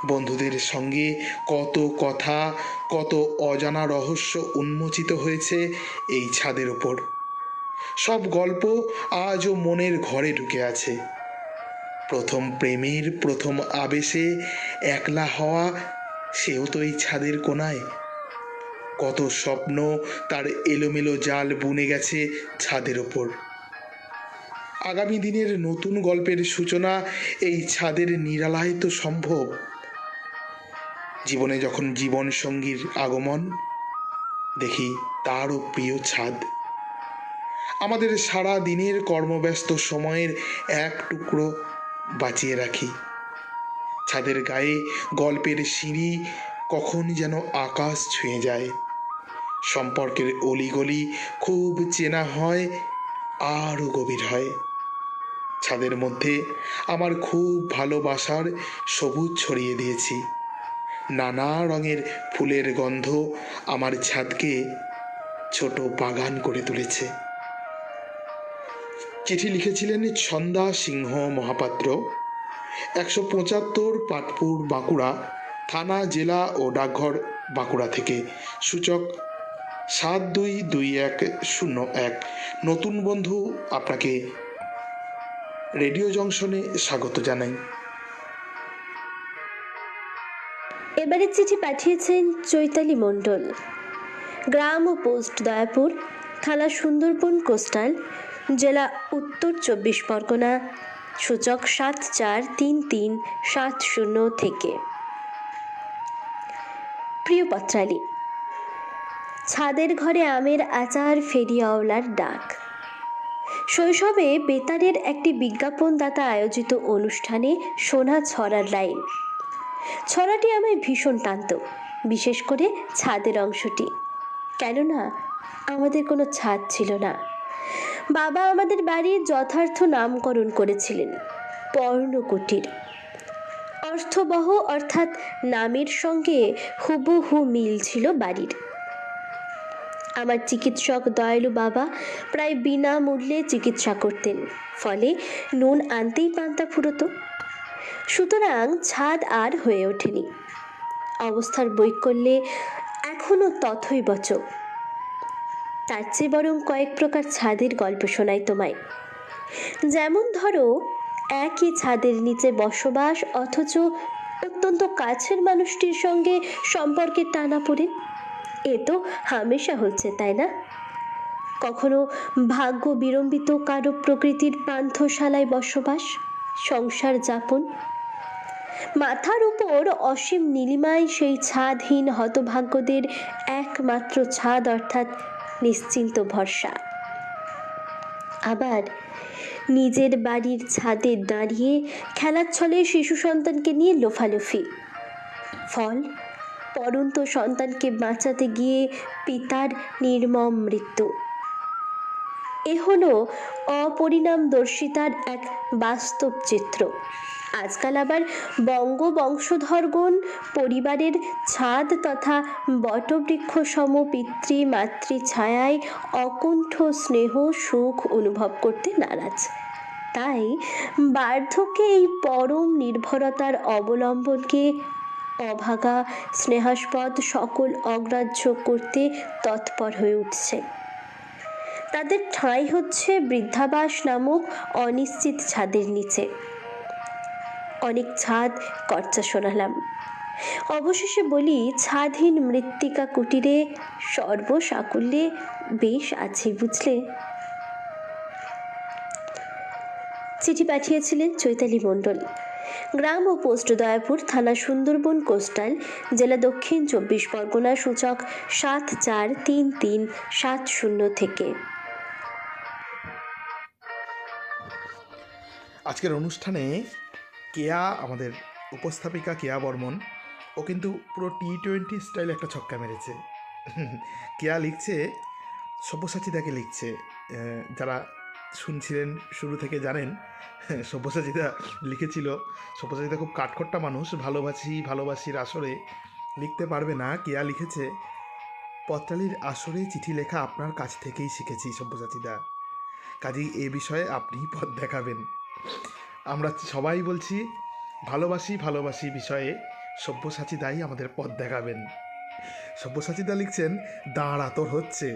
বন্ধুদের সঙ্গে কত কথা, কত অজানা রহস্য উন্মোচিত হয়েছে এই ছাদের ওপর। সব গল্প আজও মনের ঘরে ঢুকে আছে। প্রথম প্রেমের প্রথম আবেশে একলা হওয়া, সেও তো এই ছাদের কোণায়। কত স্বপ্ন তার এলোমেলো জাল বুনে গেছে ছাদের ওপর। আগামী দিনের নতুন গল্পের সূচনা এই ছাদের নিরালায় তো সম্ভব। জীবনে যখন জীবন সঙ্গীর আগমন দেখি, তারও প্রিয় ছাদ। আমাদের সারা দিনের কর্মব্যস্ত সময়ের এক টুকরো বাঁচিয়ে রাখি। ছাদের গায়ে গল্পের সিঁড়ি কখন যেন আকাশ ছুঁয়ে যায়। সম্পর্কের অলিগলি খুব চেনা হয়, আরও গভীর হয়। ছাদের মধ্যে আমার খুব ভালোবাসার সবুজ ছড়িয়ে দিয়েছি। নানা রঙের ফুলের গন্ধ আমার ছাদকে ছোট বাগান করে তুলেছে। চিঠি লিখেছিলেন ছন্দা সিংহ মহাপাত্র, 175 পাটপুর, বাঁকুড়া থানা, জেলা ও ডাকঘর বাঁকুড়া থেকে। সূচক 722101। নতুন বন্ধু, আপনাকে রেডিও জংশনে স্বাগত জানাই। এবারে চিঠি পাঠিয়েছেন চৈতালি মণ্ডল, গ্রাম ও পোস্ট দয়াপুর, থানা সুন্দরবন কোস্টাল, জেলা উত্তর 24 পরগনা। সূচক 743370 থেকে। প্রিয় পত্রালী, ছাদের ঘরে আমের আচার, ফেরিয়াওলার ডাক। শৈশবে বেতারের একটি বিজ্ঞাপনদাতা আয়োজিত অনুষ্ঠানে শোনা ছড়ার লাইন। ছড়াটি আমায় ভীষণ টানত, বিশেষ করে ছাদের অংশটি। কেননা আমাদের কোনো ছাদ ছিল না। বাবা আমাদের বাড়ির যথার্থ নামকরণ করেছিলেন পর্ণকুটির। অর্থবহ, অর্থাৎ নামের সঙ্গে হুবহু মিল ছিল বাড়ির। আমার চিকিৎসক দয়ালু বাবা প্রায় বিনামূল্যে চিকিৎসা করতেন, ফলে নুন আনতেই পান্তা ফুরোতো। সুতরাং ছাদ আর হয়ে ওঠেনি। অবস্থার বৈকল্যে এখনো তথৈবচ। তার চেয়ে বরং কয়েক প্রকার ছাদের গল্প শোনাই তোমায়। যেমন ধরো, একই ছাদের নিচে বসবাস অথচ অত্যন্ত কাছের মানুষটির সঙ্গে সম্পর্কের টানাপোড়েন। এ তো হামেশা হচ্ছে, তাই না? কখনো ভাগ্য বিড়ম্বিত কারো প্রকৃতির পান্থশালায় বসবাস, সংসার যাপন। মাথার উপর অসীম নীলিমায় সেই ছাদহীন হতভাগ্যদের একমাত্র ছাদ, অর্থাৎ নিশ্চিন্ত ভরসা। আবার নিজের বাড়ির ছাদে দাঁড়িয়ে খেলার ছলে শিশু সন্তানকে নিয়ে লোফালোফি। ফল, পড়ন্ত সন্তানকে বাঁচাতে গিয়ে পিতার নির্মম মৃত্যু। এ হলো অপরিণামদর্শিতার এক বাস্তব চিত্র। আজকাল আবার বংশধরগণ পরিবারের ছাদ তথা বটবৃক্ষ সম পিতৃ মাতৃ ছায়ায় অকুণ্ঠ স্নেহ সুখ অনুভব করতে নারাজ। তাই বার্ধক্যে এই পরম নির্ভরতার অবলম্বনকে অভাগা স্নেহাস্পদ সকল অগ্রাহ্য করতে তৎপর হয়ে উঠছে। তাদের ঠাঁই হচ্ছে বৃদ্ধাবাস নামক অনিশ্চিত ছাদের নিচে। অনেক ছাদ কর্চা শোনালাম, অবশেষে বলি, ছাদহীন মৃত্তিকা কুটিরে সর্বসাকুল্যে বেশ আছে, বুঝলে। চিঠি পাঠিয়েছিলেন চৈতালি মণ্ডল, গ্রাম ও পোস্ট দয়াপুর, থানা সুন্দরবন, কোস্টাল, জেলা দক্ষিণ 24 পরগনা, সূচক 743370 থেকে। আজকের অনুষ্ঠানে কেয়া, আমাদের উপস্থাপিকা কেয়া বর্মন, ও কিন্তু পুরো T20 স্টাইল একটা ছক্কা মেরেছে। কেয়া লিখছে, সব্যসাচীদাকে লিখছে। যারা শুনছিলেন শুরু থেকে জানেন, সব্যসাচীদা লিখেছিল। সব্যসাচীদা খুব কাঠখোট্টা মানুষ, ভালোবাসির আসরে লিখতে পারবে না। কেয়া লিখেছে, পত্রালির আসরে চিঠি লেখা আপনার কাছ থেকেই শিখেছি সব্যসাচীদা, কাজেই এ বিষয়ে আপনিই পথ দেখাবেন। আমরা সবাই বলছি, ভালোবাসি বিষয়ে সব্যসাচীদাই আমাদের পথ দেখাবেন। সব্যসাচীদা লিখছেন, দাঁড়া, তোর হচ্ছে,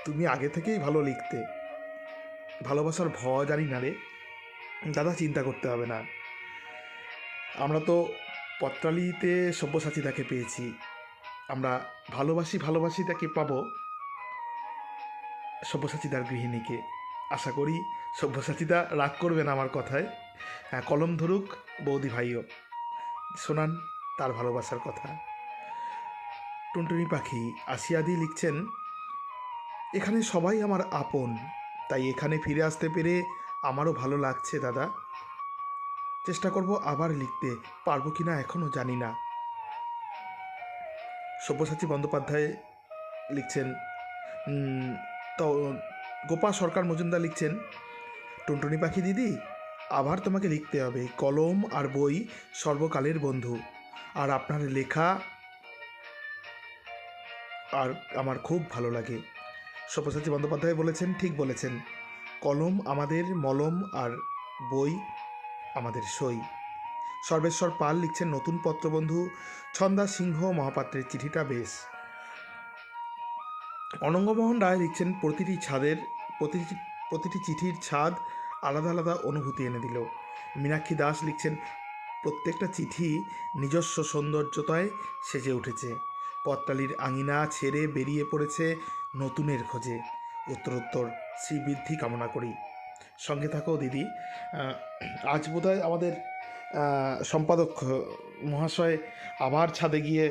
তুমি আগে থেকেই ভালো লিখতে। ভালোবাসার জানি না রে দাদা, চিন্তা করতে হবে না। আমরা তো পত্রালিতে সব্যসাচীদাকে পেয়েছি, আমরা ভালোবাসিদাকে পাবো সব্যসাচীদার গৃহিণীকে। আশা করি সব্যসাচীদা রাগ করবেন আমার কথায়। হ্যাঁ, কলম ধরুক বৌদি ভাইও, শোনান তার ভালোবাসার কথা। টুনটুনি পাখি আসিয়াদি লিখছেন, এখানে সবাই আমার আপন, তাই এখানে ফিরে আসতে পেরে আমারও ভালো লাগছে দাদা। চেষ্টা করব আবার লিখতে, পারবো কিনা এখনও জানি না। সব্যসাচী বন্দ্যোপাধ্যায় লিখছেন, তো গোপা সরকার মজুমদার লিখছেন, টুনটুনি পাখি দিদি, আবার তোমাকে লিখতে হবে। কলম আর বই সর্বকালের বন্ধু, আর আপনার লেখা আর আমার খুব ভালো লাগে। সব্যসাচী বন্দ্যোপাধ্যায় বলেছেন, ঠিক বলেছেন, কলম আমাদের মলম আর বই আমাদের সই। সর্বেশ্বর পাল লিখছেন, নতুন পত্রবন্ধু ছন্দা সিংহ মহাপাত্রের চিঠিটা বেশ। অনঙ্গমোহন রায় লিখছেন, প্রতিটি চিঠির ছাদ আলাদা আলাদা অনুভূতি এনে দিল। মীনাক্ষী দাস লিখছেন, প্রত্যেকটা চিঠি নিজস্ব সৌন্দর্যতায় সেজে উঠেছে। পত্রালির আঙিনা ছেড়ে বেরিয়ে পড়েছে নতুনের খোঁজে। উত্তরোত্তর শ্রীবৃদ্ধি কামনা করি। সঙ্গে থাকো দিদি। আজ বোধহয় আমাদের সম্পাদক মহাশয় আবার ছাদে গিয়ে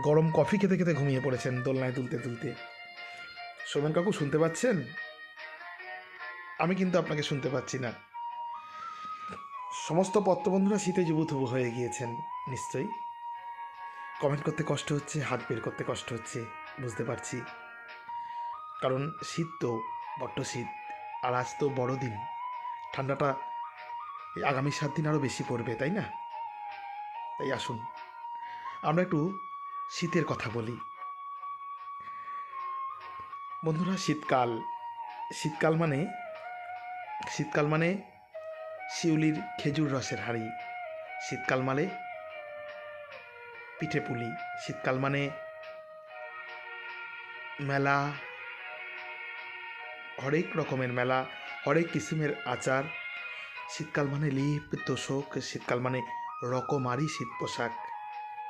গরম কফি খেতে খেতে ঘুমিয়ে পড়েছেন, দোলনায় তুলতে তুলতে। সোমেন কাকু শুনতে পাচ্ছেন? আমি কিন্তু আপনাকে শুনতে পাচ্ছি না। সমস্ত পত্রবন্ধুরা শীতে জুবুথুবু হয়ে গিয়েছেন নিশ্চয়ই। কমেন্ট করতে কষ্ট হচ্ছে, হাত বের করতে কষ্ট হচ্ছে, বুঝতে পারছি। কারণ শীত তো বড্ড শীত, আর আজ তো বড়দিন। ঠান্ডাটা আগামী 7 দিন আরও বেশি পড়বে, তাই না? তাই আসুন আমরা একটু শীতের কথা বলি। বন্ধুরা, শীতকাল মানে শিউলির খেজুর রসের হাঁড়ি, শীতকাল মানে পিঠে পুলি, শীতকাল মানে মেলা, হরেক রকমের মেলা, হরেক কিসিমের আচার, শীতকাল মানে লিপ তোষক, শীতকাল মানে রকমারি শীত পোশাক,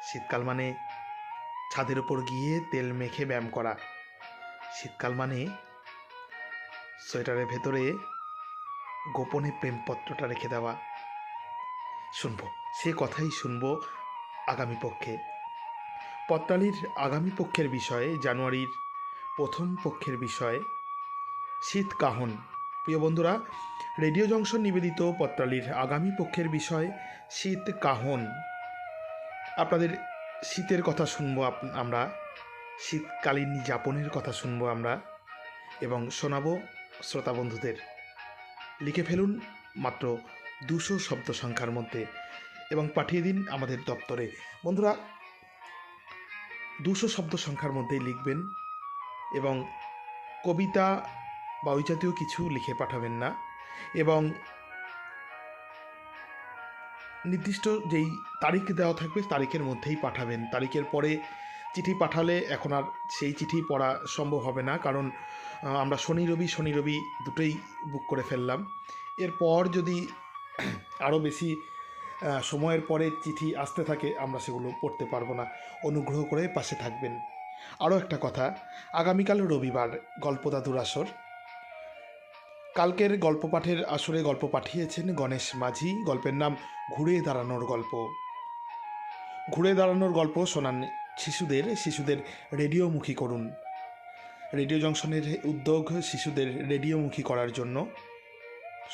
শীতকাল মানে ছাদের উপর গিয়ে তেল মেখে ব্যায়াম করা, শীতকাল মানে সোয়েটারের ভেতরে গোপনে প্রেমপত্রটা রেখে দেওয়া। শুনবো, সে কথাই শুনবো আগামী পক্ষে। পত্রালির আগামী পক্ষের বিষয়ে, জানুয়ারির প্রথম পক্ষের বিষয় শীতকাহন। প্রিয় বন্ধুরা, রেডিও জংশন নিবেদিত পত্রালির আগামী পক্ষের বিষয় শীতকাহন। আপনাদের শীতের কথা শুনবো আমরা, শীতকালীন যাপনের কথা শুনবো আমরা, এবং শোনাবো শ্রোতা বন্ধুদের। লিখে ফেলুন মাত্র 200 শব্দ সংখ্যার মধ্যে এবং পাঠিয়ে দিন আমাদের দপ্তরে। বন্ধুরা, 200 শব্দ সংখ্যার মধ্যেই লিখবেন এবং কবিতা বা ওই জাতীয় কিছু লিখে পাঠাবেন না, এবং নির্দিষ্ট যেই তারিখ দেওয়া থাকবে তারিখের মধ্যেই পাঠাবেন। তারিখের পরে চিঠি পাঠালে এখন আর সেই চিঠি পড়া সম্ভব হবে না, কারণ আমরা শনি রবি দুটোই বুক করে ফেললাম। এরপর যদি আরও বেশি সময়ের পরে চিঠি আসতে থাকে আমরা সেগুলো পড়তে পারবো না, অনুগ্রহ করে পাশে থাকবেন। আরও একটা কথা, আগামীকাল রবিবার গল্পদাদুর আসর। কালকের গল্প পাঠের আসরে গল্প পাঠিয়েছেন গণেশ মাঝি, গল্পের নাম ঘুরে দাঁড়ানোর গল্প। ঘুরে দাঁড়ানোর গল্প শোনান শিশুদের রেডিওমুখী করুন। রেডিও জংশনের উদ্যোগ শিশুদের রেডিওমুখী করার জন্য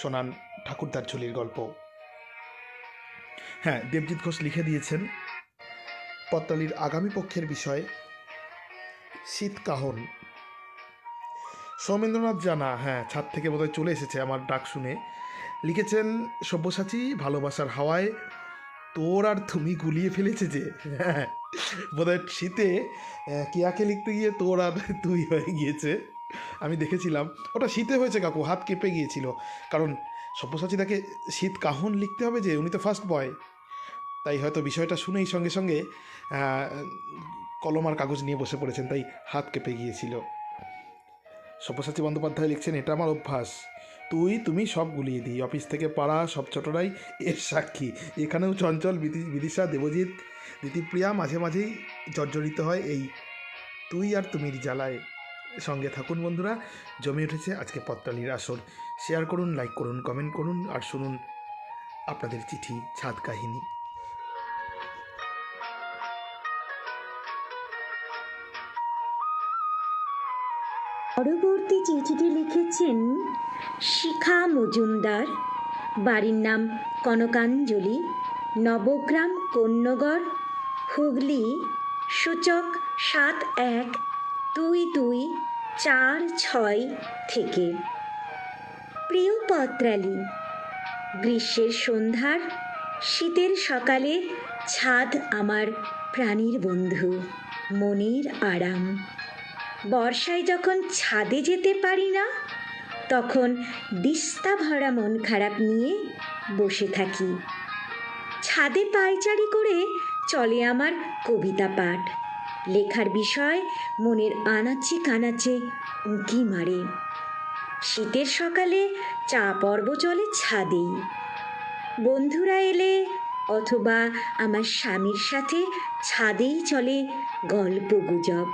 শোনান ঠাকুরদার ঝুলির গল্প। হ্যাঁ, দেবজিৎ ঘোষ লিখে দিয়েছেন পত্রালির আগামী পক্ষের বিষয় শীতকাহন। সৌমেন্দ্রনাথ জানা, হ্যাঁ, ছাদ থেকে বোধহয় চলে এসেছে আমার ডাক শুনে, লিখেছেন সব্যসাচী, ভালোবাসার হাওয়ায় তোর আর তুমি গুলিয়ে ফেলেছে যে। হ্যাঁ, বোধহয় শীতে কিয়াকে লিখতে গিয়ে তোর আর তুই হয়ে গিয়েছে, আমি দেখেছিলাম। ওটা শীতে হয়েছে কাকু, হাত কেঁপে গিয়েছিল, কারণ সব্যসাচী তাকে শীতকাহন লিখতে হবে যে, উনি তো ফার্স্ট বয়, তাই হয়তো বিষয়টা শুনেই সঙ্গে সঙ্গে কলম আর কাগজ নিয়ে বসে পড়েছেন, তাই হাত কেঁপে গিয়েছিল। সব্যসাচী বন্দ্যোপাধ্যায় লিখছেন, এটা আমার অভ্যাস, তুমি সব গুলিয়ে দিই, অফিস থেকে পাড়া সব ছোটরাই এর সাক্ষী। এখানেও চঞ্চল, বিদিশা, দেবজিৎ, দিতিপ্রিয়া মাঝে মাঝেই জর্জরিত হয় এই তুই আর তুমির জ্বালায়। সঙ্গে থাকুন বন্ধুরা, জমে উঠেছে আজকে পত্রালির আসর। শেয়ার করুন, লাইক করুন, কমেন্ট করুন, আর শুনুন আপনাদের চিঠি, ছাদ কাহিনী। পরবর্তী চিঠিটি লিখেছেন শিখা মজুমদার, বাড়ির নাম কনকাঞ্জলি, নবগ্রাম, কন্যগড়, হুগলি, সূচক 712246 থেকে। প্রিয় পত্রালি, গ্রীষ্মের সন্ধ্যার শীতের সকালে ছাদ আমার প্রাণীর বন্ধু, মনের আরাম। বর্ষায় যখন ছাদে যেতে পারি না, তখন দিস্তা ভরা মন খারাপ নিয়ে বসে থাকি। ছাদে পায়চারি করে চলে আমার কবিতা পাঠ, লেখার বিষয় মনের আনাচে কানাচে উঁকি মারে। শীতের সকালে চা পর্ব চলে ছাদেই, বন্ধুরা এলে অথবা আমার স্বামীর সাথে ছাদেই চলে গল্প গুজব।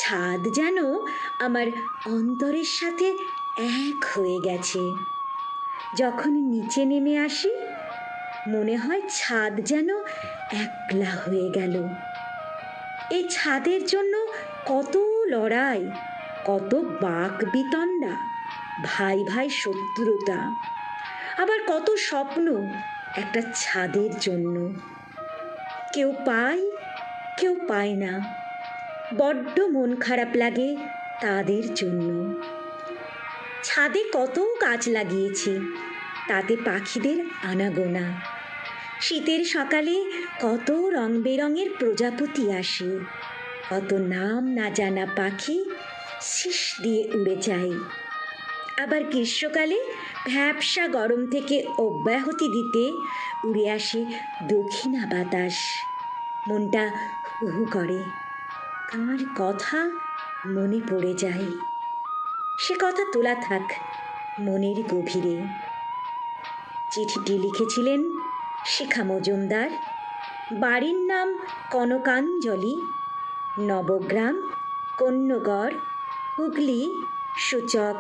ছাদ যেন আমার অন্তরের সাথে এক হয়ে গেছে। যখন নিচে নেমে আসি, মনে হয় ছাদ যেন একলা হয়ে গেল। এই ছাদের জন্য কত লড়াই, কত বাক বিতণ্ডা, ভাই ভাই শত্রুতা, আবার কত স্বপ্ন একটা ছাদের জন্য। কেউ পায়, কেউ পায় না, বড্ড মন খারাপ লাগে তাদের জন্য। ছাদে কত গাছ লাগিয়েছি, তাতে পাখিদের আনাগোনা। শীতের সকালে কত রং বেরঙের প্রজাপতি আসে, কত নাম না জানা পাখি শিস দিয়ে উড়ে যায়। আবার গ্রীষ্মকালে ভ্যাপসা গরম থেকে অব্যাহতি দিতে উড়ে আসে দক্ষিণা বাতাস। মনটা হু হু করে, কার কথা মনে পড়ে যায়। সে কথা তোলা থাক মনের গভীরে। চিঠিটি লিখেছিলেন শিখা মজুমদার। বাড়ির নাম কনকাঞ্জলি, নবগ্রাম, কন্যগড়, হুগলি, সূচক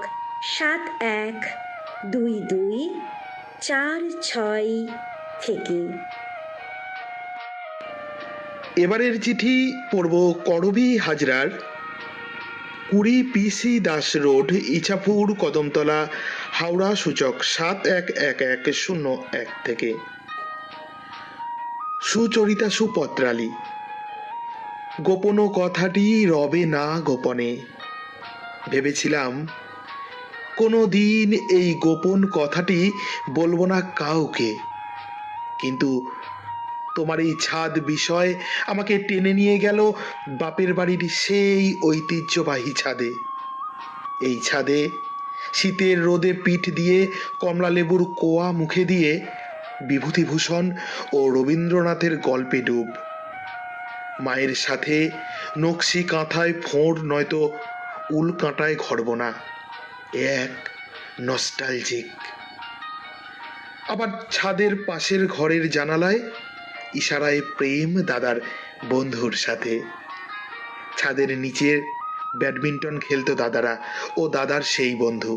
712246 থেকে। এবারের চিঠি পড়ব করবী হাজরার 20 PC দাস রোড, ইছাপুর, কদমতলা, হাওড়া, সূচক 711101 থেকে। সুচরিতা সুপত্রালী। গোপন কথাটি রবে না গোপনে। ভেবেছিলাম কোনো দিন এই গোপন কথাটি বলবো না কাউকে, কিন্তু তোমার এই ছাদ বিষয় আমাকে টেনে নিয়ে গেল বাপের বাড়ির সেই ঐতিহ্যবাহী ছাদে। এই ছাদে শীতের রোদে পিঠ দিয়ে কমলালেবুর কোয়া মুখে দিয়ে বিভূতিভূষণ ও রবীন্দ্রনাথের গল্পে ডুব। মায়ের সাথে নকশি কাঁথায় ফোঁড় নয়তো উল কাঁটায় ঘরবোনা, এক নস্টালজিক। আবার ছাদের পাশের ঘরের জানালায় ইশারায় প্রেম দাদার বন্ধুর সাথে। ছাদের নিচে ব্যাডমিন্টন খেলতো দাদারা ও দাদার সেই বন্ধু।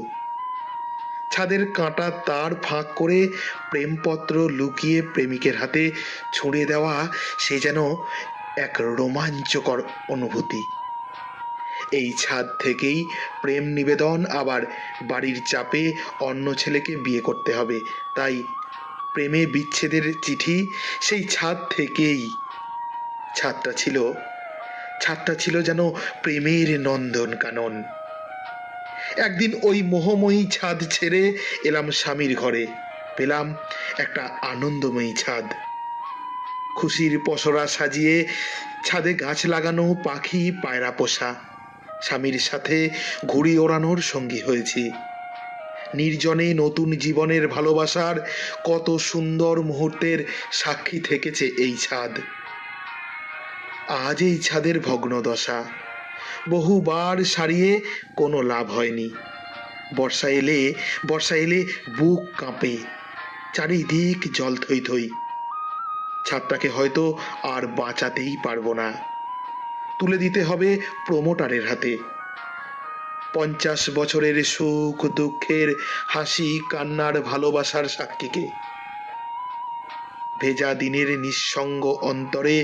ছাদের কাঁটা তার ফাঁক করে প্রেমপত্র লুকিয়ে প্রেমিকের হাতে ছুঁড়ে দেওয়া, সে যেন এক রোমাঞ্চকর অনুভূতি। এই ছাদ থেকেই প্রেম নিবেদন, আবার বাড়ির চাপে অন্য ছেলেকে বিয়ে করতে হবে, তাই প্রেমে বিচ্ছেদের চিঠি সেই ছাদ থেকেই। ছাদটা ছিল যেন প্রেমের নন্দন কানন। একদিন ওই মোহময়ী ছাদ ছেড়ে এলাম স্বামীর ঘরে, পেলাম একটা আনন্দময়ী ছাদ। খুশির পসরা সাজিয়ে ছাদে গাছ লাগানো, পাখি পায়রা পোষা। স্বামীর সাথে ঘুড়ি ওড়ানোর সঙ্গী হয়েছি। নির্জনে নতুন জীবনের ভালোবাসার কত সুন্দর মুহূর্তের সাক্ষী থেকেছে এই ছাদ। আজ এই ছাদের ভগ্নদশা। বহুবার সারিয়ে কোনো লাভ হয়নি। বর্ষা এলে বুক কাঁপে, চারিদিক জল থই থই। ছাদটাকে হয়তো আর বাঁচাতেই পারবো না, তুলে দিতে হবে প্রমোটারের হাতে। 50 বছরের সুখ দুঃখের, হাসি কান্নার, ভালোবাসার সাক্ষীকে। ভেজা দিনের নিঃসঙ্গ অন্তরে,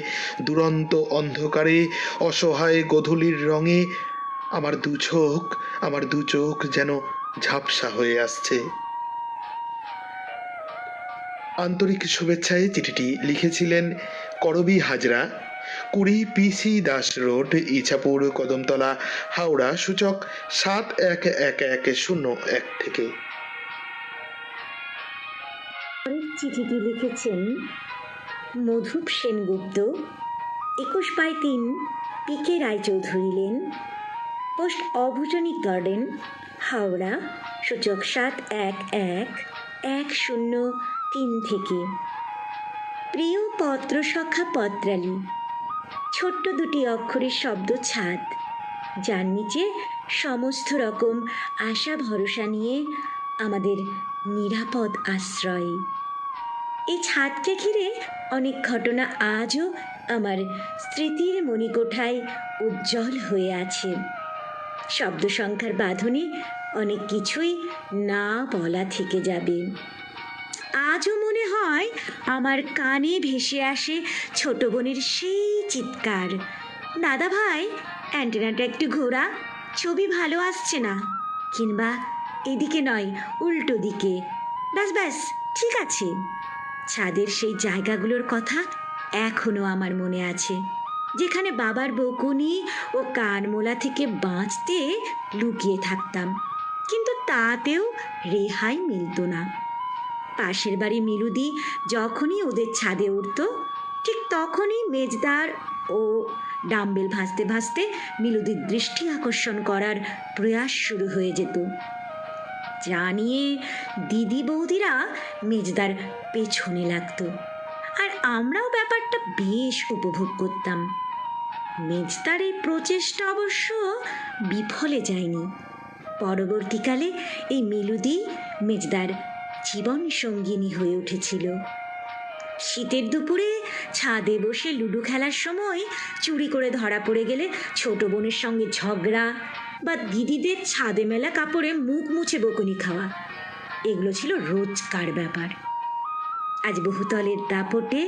দুরন্ত অন্ধকারে, অসহায় গোধূলির রঙে আমার দু চোখ যেন ঝাপসা হয়ে আসছে। আন্তরিক শুভেচ্ছায় চিঠিটি লিখেছিলেন করবী হাজরা, 20 PC দাস রোড, ইছাপুর, কদমতলা, হাওড়া, সূচক 711101 থেকে। চিঠিটি লিখেছেন Madhup Sengupta, 21/3 PK Roychowdhury lane, post botanic garden, Howrah, সূচক 711103 থেকে। প্রিয় পত্র সখা পত্রালী, ছোট্ট দুটি অক্ষরের শব্দ ছাদ, যার নিচে সমস্ত রকম আশা ভরসা নিয়ে আমাদের নিরাপদ আশ্রয়। এই ছাদকে ঘিরে অনেক ঘটনা আজও আমার স্মৃতির মণিকোঠায় উজ্জ্বল হয়ে আছে। শব্দ সংখ্যার বাঁধনে অনেক কিছুই না বলা থেকে যাবে। আজও মনে হয় আমার কানে ভেসে আসে ছোট বোনের সেই চিৎকার, দাদা ভাই অ্যান্টেনাটা একটু ঘোরা, ছবি ভালো আসছে না, কিংবা এদিকে নয় উল্টো দিকে, ব্যাস ব্যাস ঠিক আছে। ছাদের সেই জায়গাগুলোর কথা এখনো আমার মনে আছে, যেখানে বাবার বকুনি ও কানমোলা থেকে বাঁচতে লুকিয়ে থাকতাম, কিন্তু তাতেও রেহাই মিলত না। পাশের বাড়ি মিলুদি যখনই ওদের ছাদে উঠত, ঠিক তখনই মেজদার ও ডাম্বেল ভাসতে ভাসতে মিলুদির দৃষ্টি আকর্ষণ করার প্রয়াস শুরু হয়ে যেত। জানিয়ে দিদি বৌদিরা মেজদার পেছনে লাগতো, আর আমরাও ব্যাপারটা বেশ উপভোগ করতাম। মেজদার এই প্রচেষ্টা অবশ্য বিফলে যায়নি। পরবর্তীকালে এই মিলুদি মেজদার জীবন সঙ্গিনী হয়ে উঠেছিল। শীতের দুপুরে ছাদে বসে লুডো খেলার সময় চুরি করে ধরা পড়ে গেলে ছোট বোনের সঙ্গে ঝগড়া, বা দিদিদের ছাদে মেলা কাপড়ে মুখ মুছে বকুনি খাওয়া, এগুলো ছিল রোজকার ব্যাপার। আজ বহুতলের দাপটে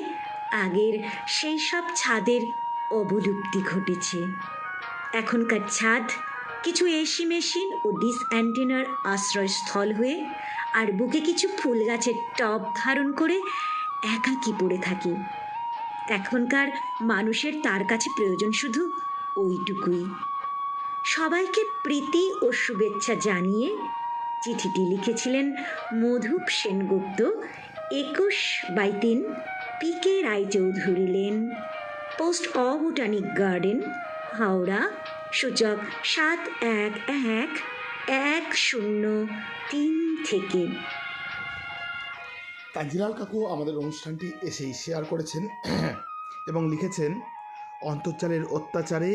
আগের সেই সব ছাদের অবলুপ্তি ঘটেছে। এখনকার ছাদ কিছু এসি মেশিন ও ডিস অ্যান্টেনার আশ্রয়স্থল হয়ে, আর বুকে কিছু ফুল গাছের টব ধারণ করে একাকী পড়ে থাকে। এখনকার মানুষের তার কাছে প্রয়োজন শুধু ওইটুকুই। সবাইকে প্রীতি ও শুভেচ্ছা জানিয়ে চিঠিটি লিখেছিলেন Madhup Sengupta, 21/3, PK Roychowdhury lane, post botanic garden, Howrah, সূচক 711103 থেকে। কাঞ্জিলাল কাকু আমাদের অনুষ্ঠানটি এসেই শেয়ার করেছেন এবং লিখেছেন, অন্তর্জালের অত্যাচারে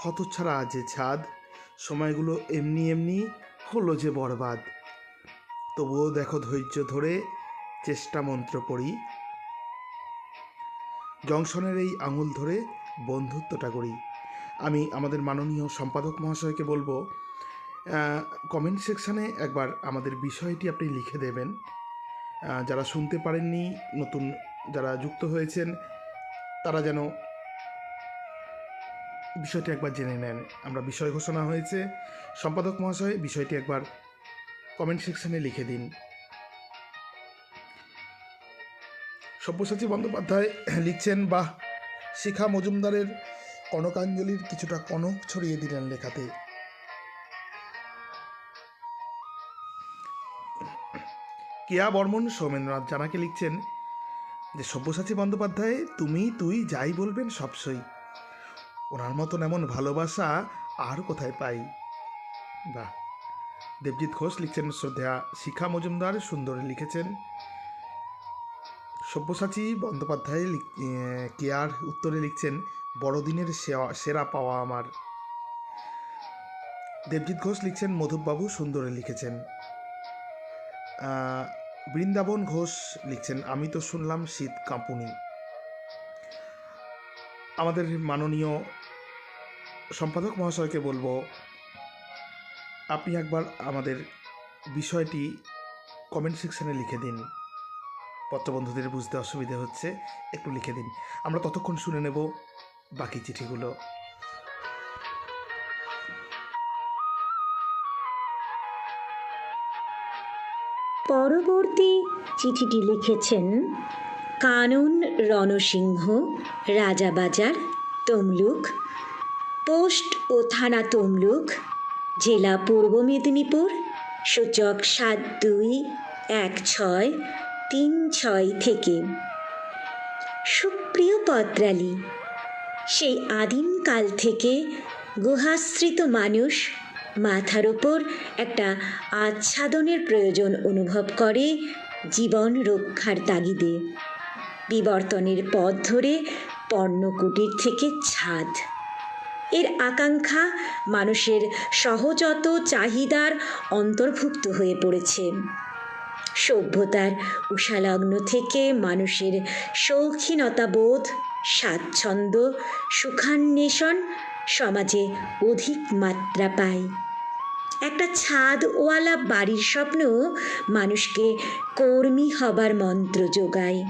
হতচ্ছাড়া যে ছাদ, সময়গুলো এমনি এমনি হলো যে বরবাদ। তবুও দেখো ধৈর্য ধরে চেষ্টা মন্ত্র করি, জংশনের এই আঙুল ধরে বন্ধুত্বটা করি। আমি আমাদের মাননীয় সম্পাদক মহাশয়কে বলবো, কমেন্ট সেকশানে একবার আমাদের বিষয়টি আপনি লিখে দেবেন। যারা শুনতে পারেননি, নতুন যারা যুক্ত হয়েছেন, তারা যেন বিষয়টি একবার জেনে নেন। আমরা বিষয় ঘোষণা হয়েছে, সম্পাদক মহাশয় বিষয়টি একবার কমেন্ট সেকশানে লিখে দিন। সব্যসাচী বন্দ্যোপাধ্যায় লিখছেন, বাহ, শিখা মজুমদারের কনকাঞ্জলির কিছুটা কনক ছড়িয়ে দিলেন লেখাতে। কেয়া বর্মন সৌমেন্দ্রনাথ জানাকে লিখছেন যে, সব্যসাচী বন্দ্যোপাধ্যায় তুই যাই বলবেন সব সই, ওনার মতন এমন ভালোবাসা আর কোথায় পাই। বাহ। দেবজিৎ ঘোষ লিখছেন, শ্রদ্ধা শিখা মজুমদার সুন্দর লিখেছেন। সব্যসাচী বন্দ্যোপাধ্যায় কেয়ার উত্তরে লিখছেন, বড়দিনের সেরা পাওয়া আমার। দেবজিৎ ঘোষ লিখছেন, মধুবাবু সুন্দরে লিখেছেন। বৃন্দাবন ঘোষ লিখছেন, আমি তো শুনলাম শীত কাঁপুনি। আমাদের মাননীয় সম্পাদক মহাশয়কে বলবো, আপনি একবার আমাদের বিষয়টি কমেন্ট সেকশানে লিখে দিন। পত্রবন্ধুদের বুঝতে অসুবিধে হচ্ছে, একটু লিখে দিন, আমরা ততক্ষণ শুনে নেব বাকি চিঠিগুলো। পরবর্তী চিঠিটি লিখেছেন কানন রণসিংহ, রাজাবাজার, তমলুক, পোস্ট ও থানা তমলুক, জেলা পূর্ব মেদিনীপুর, সূচক 721636 থেকে। সুপ্রিয় পত্রালী, সেই আদিমকাল থেকে গুহাশ্রিত মানুষ মাথার ওপর একটা আচ্ছাদনের প্রয়োজন অনুভব করে জীবন রক্ষার তাগিদে। বিবর্তনের পথ ধরে পর্ণকুটির থেকে ছাদ, এর আকাঙ্ক্ষা মানুষের সহজত চাহিদার অন্তর্ভুক্ত হয়ে পড়েছে। সভ্যতার উষালগ্ন থেকে মানুষের শৌখিনতাবোধ, স্বাচ্ছন্দ্য, সুখান্বেষণ সমাজে অধিক মাত্রা পায়। একটা ছাদওয়ালা বাড়ির স্বপ্ন মানুষকে কর্মী হবার মন্ত্র যোগায়,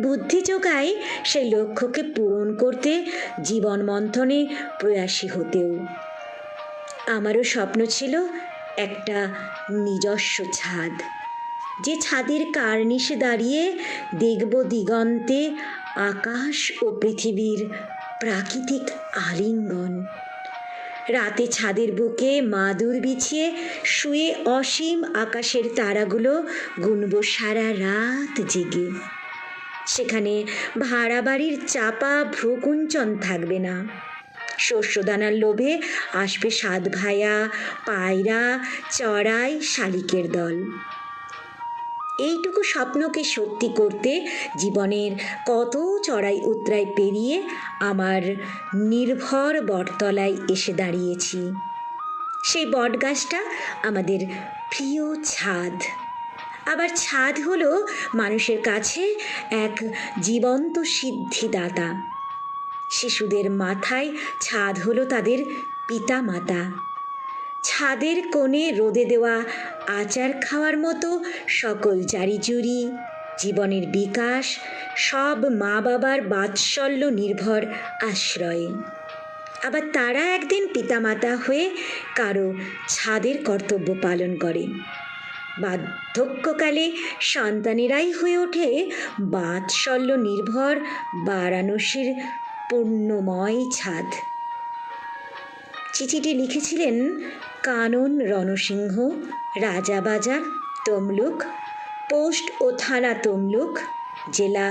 বুদ্ধি যোগায় সেই লক্ষ্যকে পূরণ করতে জীবন মন্থনে প্রয়াসী হতেও। আমারও স্বপ্ন ছিল একটা নিজস্ব ছাদ, যে ছাদের কার্নিশে দাঁড়িয়ে দেখব দিগন্তে আকাশ ও পৃথিবীর প্রাকৃতিক আলিঙ্গন। রাতে ছাদের বুকে মাদুর বিছিয়ে শুয়ে অসীম আকাশের তারাগুলো গুনব সারা রাত জেগে। সেখানে ভাড়া বাড়ির চাপা ভ্রুকুঞ্চন থাকবে না, শস্যদানার লোভে আসবে সাত ভায়া, পায়রা, চড়াই, শালিকের দল। এইটুকু স্বপ্নকে সত্যি করতে জীবনের কত চড়াই উতরাই পেরিয়ে আমার নির্ভর বটতলায় এসে দাঁড়িয়েছি। সেই বটগাছটা আমাদের প্রিয় ছাদ। আবার ছাদ হলো মানুষের কাছে এক জীবন্ত সিদ্ধিদাতা। শিশুদের মাথায় ছাদ হলো তাদের পিতা মাতা। ছাদের কোণে রোদে দেওয়া আচার খাওয়ার মতো সকল জারিজুরি, জীবনের বিকাশ সব মা বাবার বাৎসল্য নির্ভর আশ্রয়ে। আবার তারা একদিন পিতামাতা হয়ে কারো ছাদের কর্তব্য পালন করে। বার্ধক্যকালে সন্তানেরাই হয়ে ওঠে বাৎসল্য নির্ভর বারাণসীর পুণ্যময় ছাদ। চিঠিটি লিখেছিলেন কানন রণসিংহ, রাজাবাজার, তমলুক, পোস্ট ও থানা তমলুক, জেলা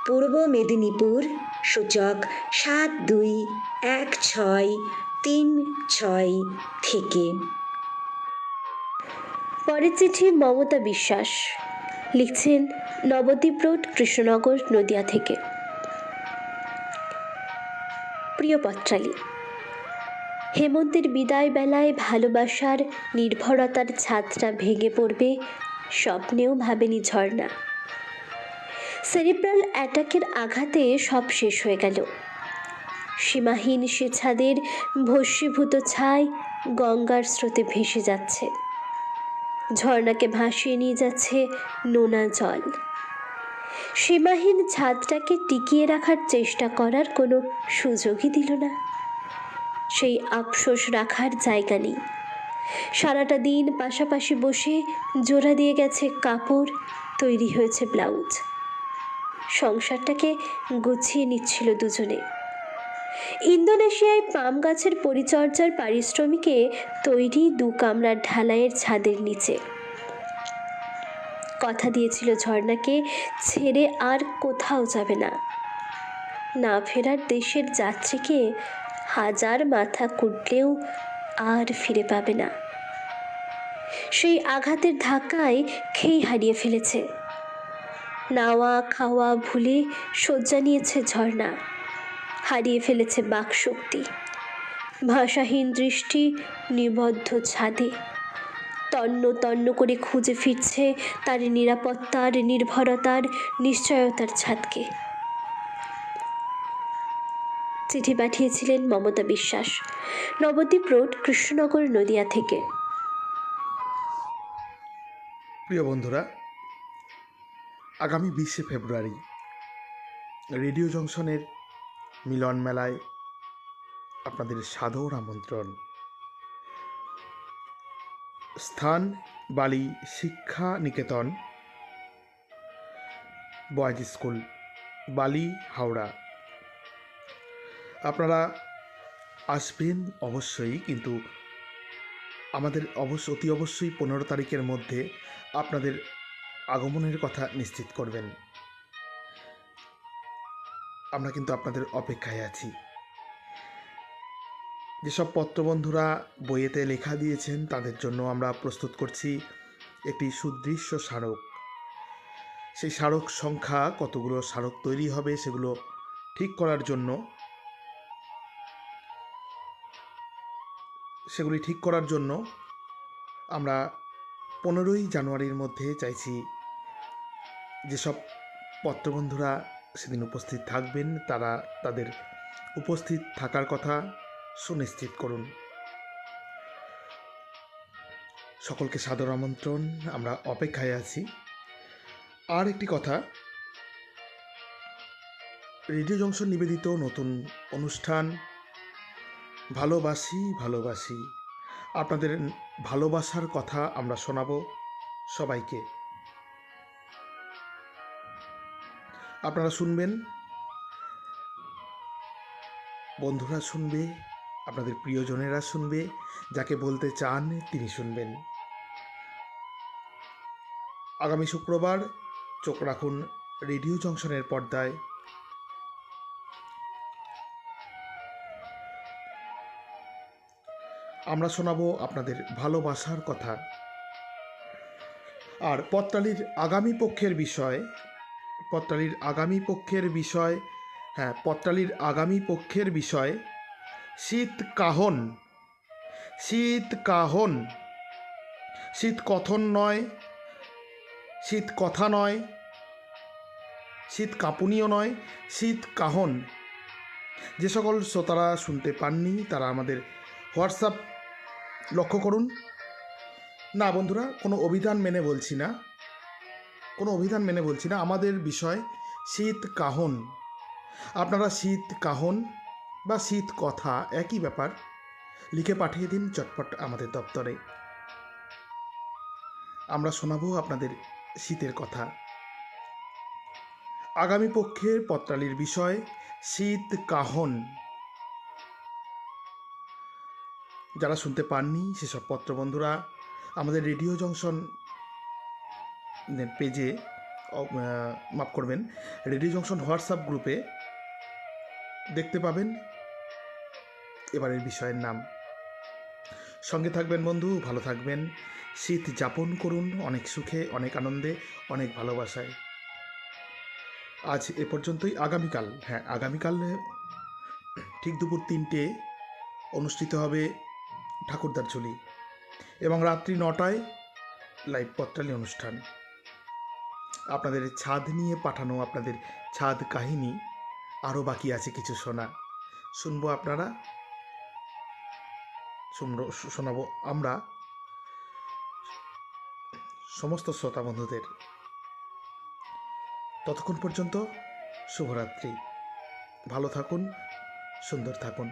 পূর্ব মেদিনীপুর, সূচক 721636 থেকে। পরের চিঠি মমতা বিশ্বাস, লিখছেন নবদ্বীপ রোড, কৃষ্ণনগর, নদিয়া থেকে। প্রিয় পত্রালী, হেমন্তের বিদায় বেলায় ভালোবাসার নির্ভরতার ছাদটা ভেঙে পড়বে স্বপ্নেও ভাবেনি ঝর্ণা। সেরিব্রাল অ্যাটাকের আঘাতে সব শেষ হয়ে গেল। সীমাহীন সে ছাদের ভস্মীভূত ছাই গঙ্গার স্রোতে ভেসে যাচ্ছে। ঝর্ণাকে ভাসিয়ে নিয়ে যাচ্ছে নোনা জল। সীমাহীন ছাদটাকে টিকিয়ে রাখার চেষ্টা করার কোনো সুযোগই দিল না। সেই আফসোস রাখার জায়গা নেই। সারাটা দিন পাশাপাশি বসে জোড়া দিয়ে গেছে কাপড়, তৈরি হয়েছে ব্লাউজ। সংসারটাকে গুছিয়ে নিচ্ছিল দুজনে। ইন্দোনেশিয়ায় পাম গাছের পরিচর্যার পারিশ্রমিকে তৈরি 2 কামরার ঢালাইয়ের ছাদের নিচে। কথা দিয়েছিল ঝর্ণাকে ছেড়ে আর কোথাও যাবে না। না ফেরার দেশের যাত্রীকে হাজার মাথা কুটলেও আর ফিরে পাবে না। সেই আঘাতের ধাক্কায় খেই হারিয়ে ফেলেছে। নাওয়া খাওয়া ভুলে শয্যা নিয়েছে ঝর্ণা। হারিয়ে ফেলেছে বাকশক্তি। ভাষাহীন দৃষ্টি নিবদ্ধ ছাদে তন্ন তন্ন করে খুঁজে ফিরছে তার নিরাপত্তার, নির্ভরতার, নিশ্চয়তার ছাদকে। চিঠি পাঠিয়েছিলেন মমতা বিশ্বাস, নবদ্বীপ রোড, কৃষ্ণনগর, নদিয়া থেকে। প্রিয় বন্ধুরা, আগামী 20শে ফেব্রুয়ারি রেডিও জংশনের মিলন মেলায় আপনাদের সাদর আমন্ত্রণ। স্থান বালি শিক্ষা নিকেতন বয়েজ স্কুল, বালি, হাওড়া। আপনারা আসবেন অবশ্যই, কিন্তু আমাদের অতি অবশ্যই 15 তারিখের মধ্যে আপনাদের আগমনের কথা নিশ্চিত করবেন। আমরা কিন্তু আপনাদের অপেক্ষায় আছি। যেসব পত্রবন্ধুরা বইয়েতে লেখা দিয়েছেন তাদের জন্য আমরা প্রস্তুত করছি একটি সুদৃশ্য স্মারক। সেই স্মারক সংখ্যা কতগুলো স্মারক তৈরি হবে সেগুলো ঠিক করার জন্য আমরা 15ই জানুয়ারির মধ্যে চাইছি যেসব পত্রবন্ধুরা সেদিন উপস্থিত থাকবেন তারা তাদের উপস্থিত থাকার কথা সুনিশ্চিত করুন। সকলকে সাদর আমন্ত্রণ, আমরা অপেক্ষায় আছি। আর একটি কথা, রেডিও জংশন নিবেদিত নতুন অনুষ্ঠান ভালোবাসি ভালোবাসি, আপনাদের ভালোবাসার কথা আমরা শোনাবো সবাইকে। আপনারা শুনবেন, বন্ধুরা শুনবে, আপনাদের প্রিয়জনেরা শুনবে, যাকে বলতে চান তিনি শুনবেন। আগামী শুক্রবার চোখ রাখুন রেডিও জংশনের পর্দায়। আমরা শোনাবো আপনাদের ভালোবাসার কথা। আর পত্রালির আগামী পক্ষের বিষয়, পত্রালির আগামী পক্ষের বিষয়, হ্যাঁ, পত্রালির আগামী পক্ষের বিষয় শীত কাহন। শীত কাহন, শীত কথন নয়, শীত কথা নয়, শীত কাঁপুনিও নয়, শীত কাহন। যে সকল শ্রোতারা শুনতে পাননি তারা আমাদের হোয়াটসঅ্যাপ লক্ষ্য করুন। না বন্ধুরা, কোনো অভিধান মেনে বলছি না, কোনো অভিধান মেনে বলছি না, আমাদের বিষয় শীত কাহন। আপনারা শীত কাহন বা শীত কথা একই ব্যাপার লিখে পাঠিয়ে দিন চটপট আমাদের দপ্তরে। আমরা শোনাবো আপনাদের শীতের কথা। আগামী পক্ষের পত্রালির বিষয় শীত কাহন। যারা শুনতে পাননি সেসব পত্রবন্ধুরা আমাদের রেডিও জংশন পেজে, মাফ করবেন, রেডিও জংশন হোয়াটসঅ্যাপ গ্রুপে দেখতে পাবেন এবারের বিষয়ের নাম। সঙ্গে থাকবেন বন্ধু, ভালো থাকবেন, শীত যাপন করুন অনেক সুখে, অনেক আনন্দে, অনেক ভালোবাসায়। আজ এ পর্যন্তই। আগামীকাল, হ্যাঁ আগামীকাল ঠিক দুপুর 3টে অনুষ্ঠিত হবে ঠাকুরদার ঝুলি এবং রাত্রি 9টায় লাইভ পত্রালি অনুষ্ঠান। আপনাদের ছাদ নিয়ে পাঠানো আপনাদের ছাদ কাহিনী আরও বাকি আছে কিছু শোনা, শুনবো আপনারা, শোনাবো আমরা সমস্ত শ্রোতা বন্ধুদের। ততক্ষণ পর্যন্ত শুভরাত্রি, ভালো থাকুন, সুন্দর থাকুন।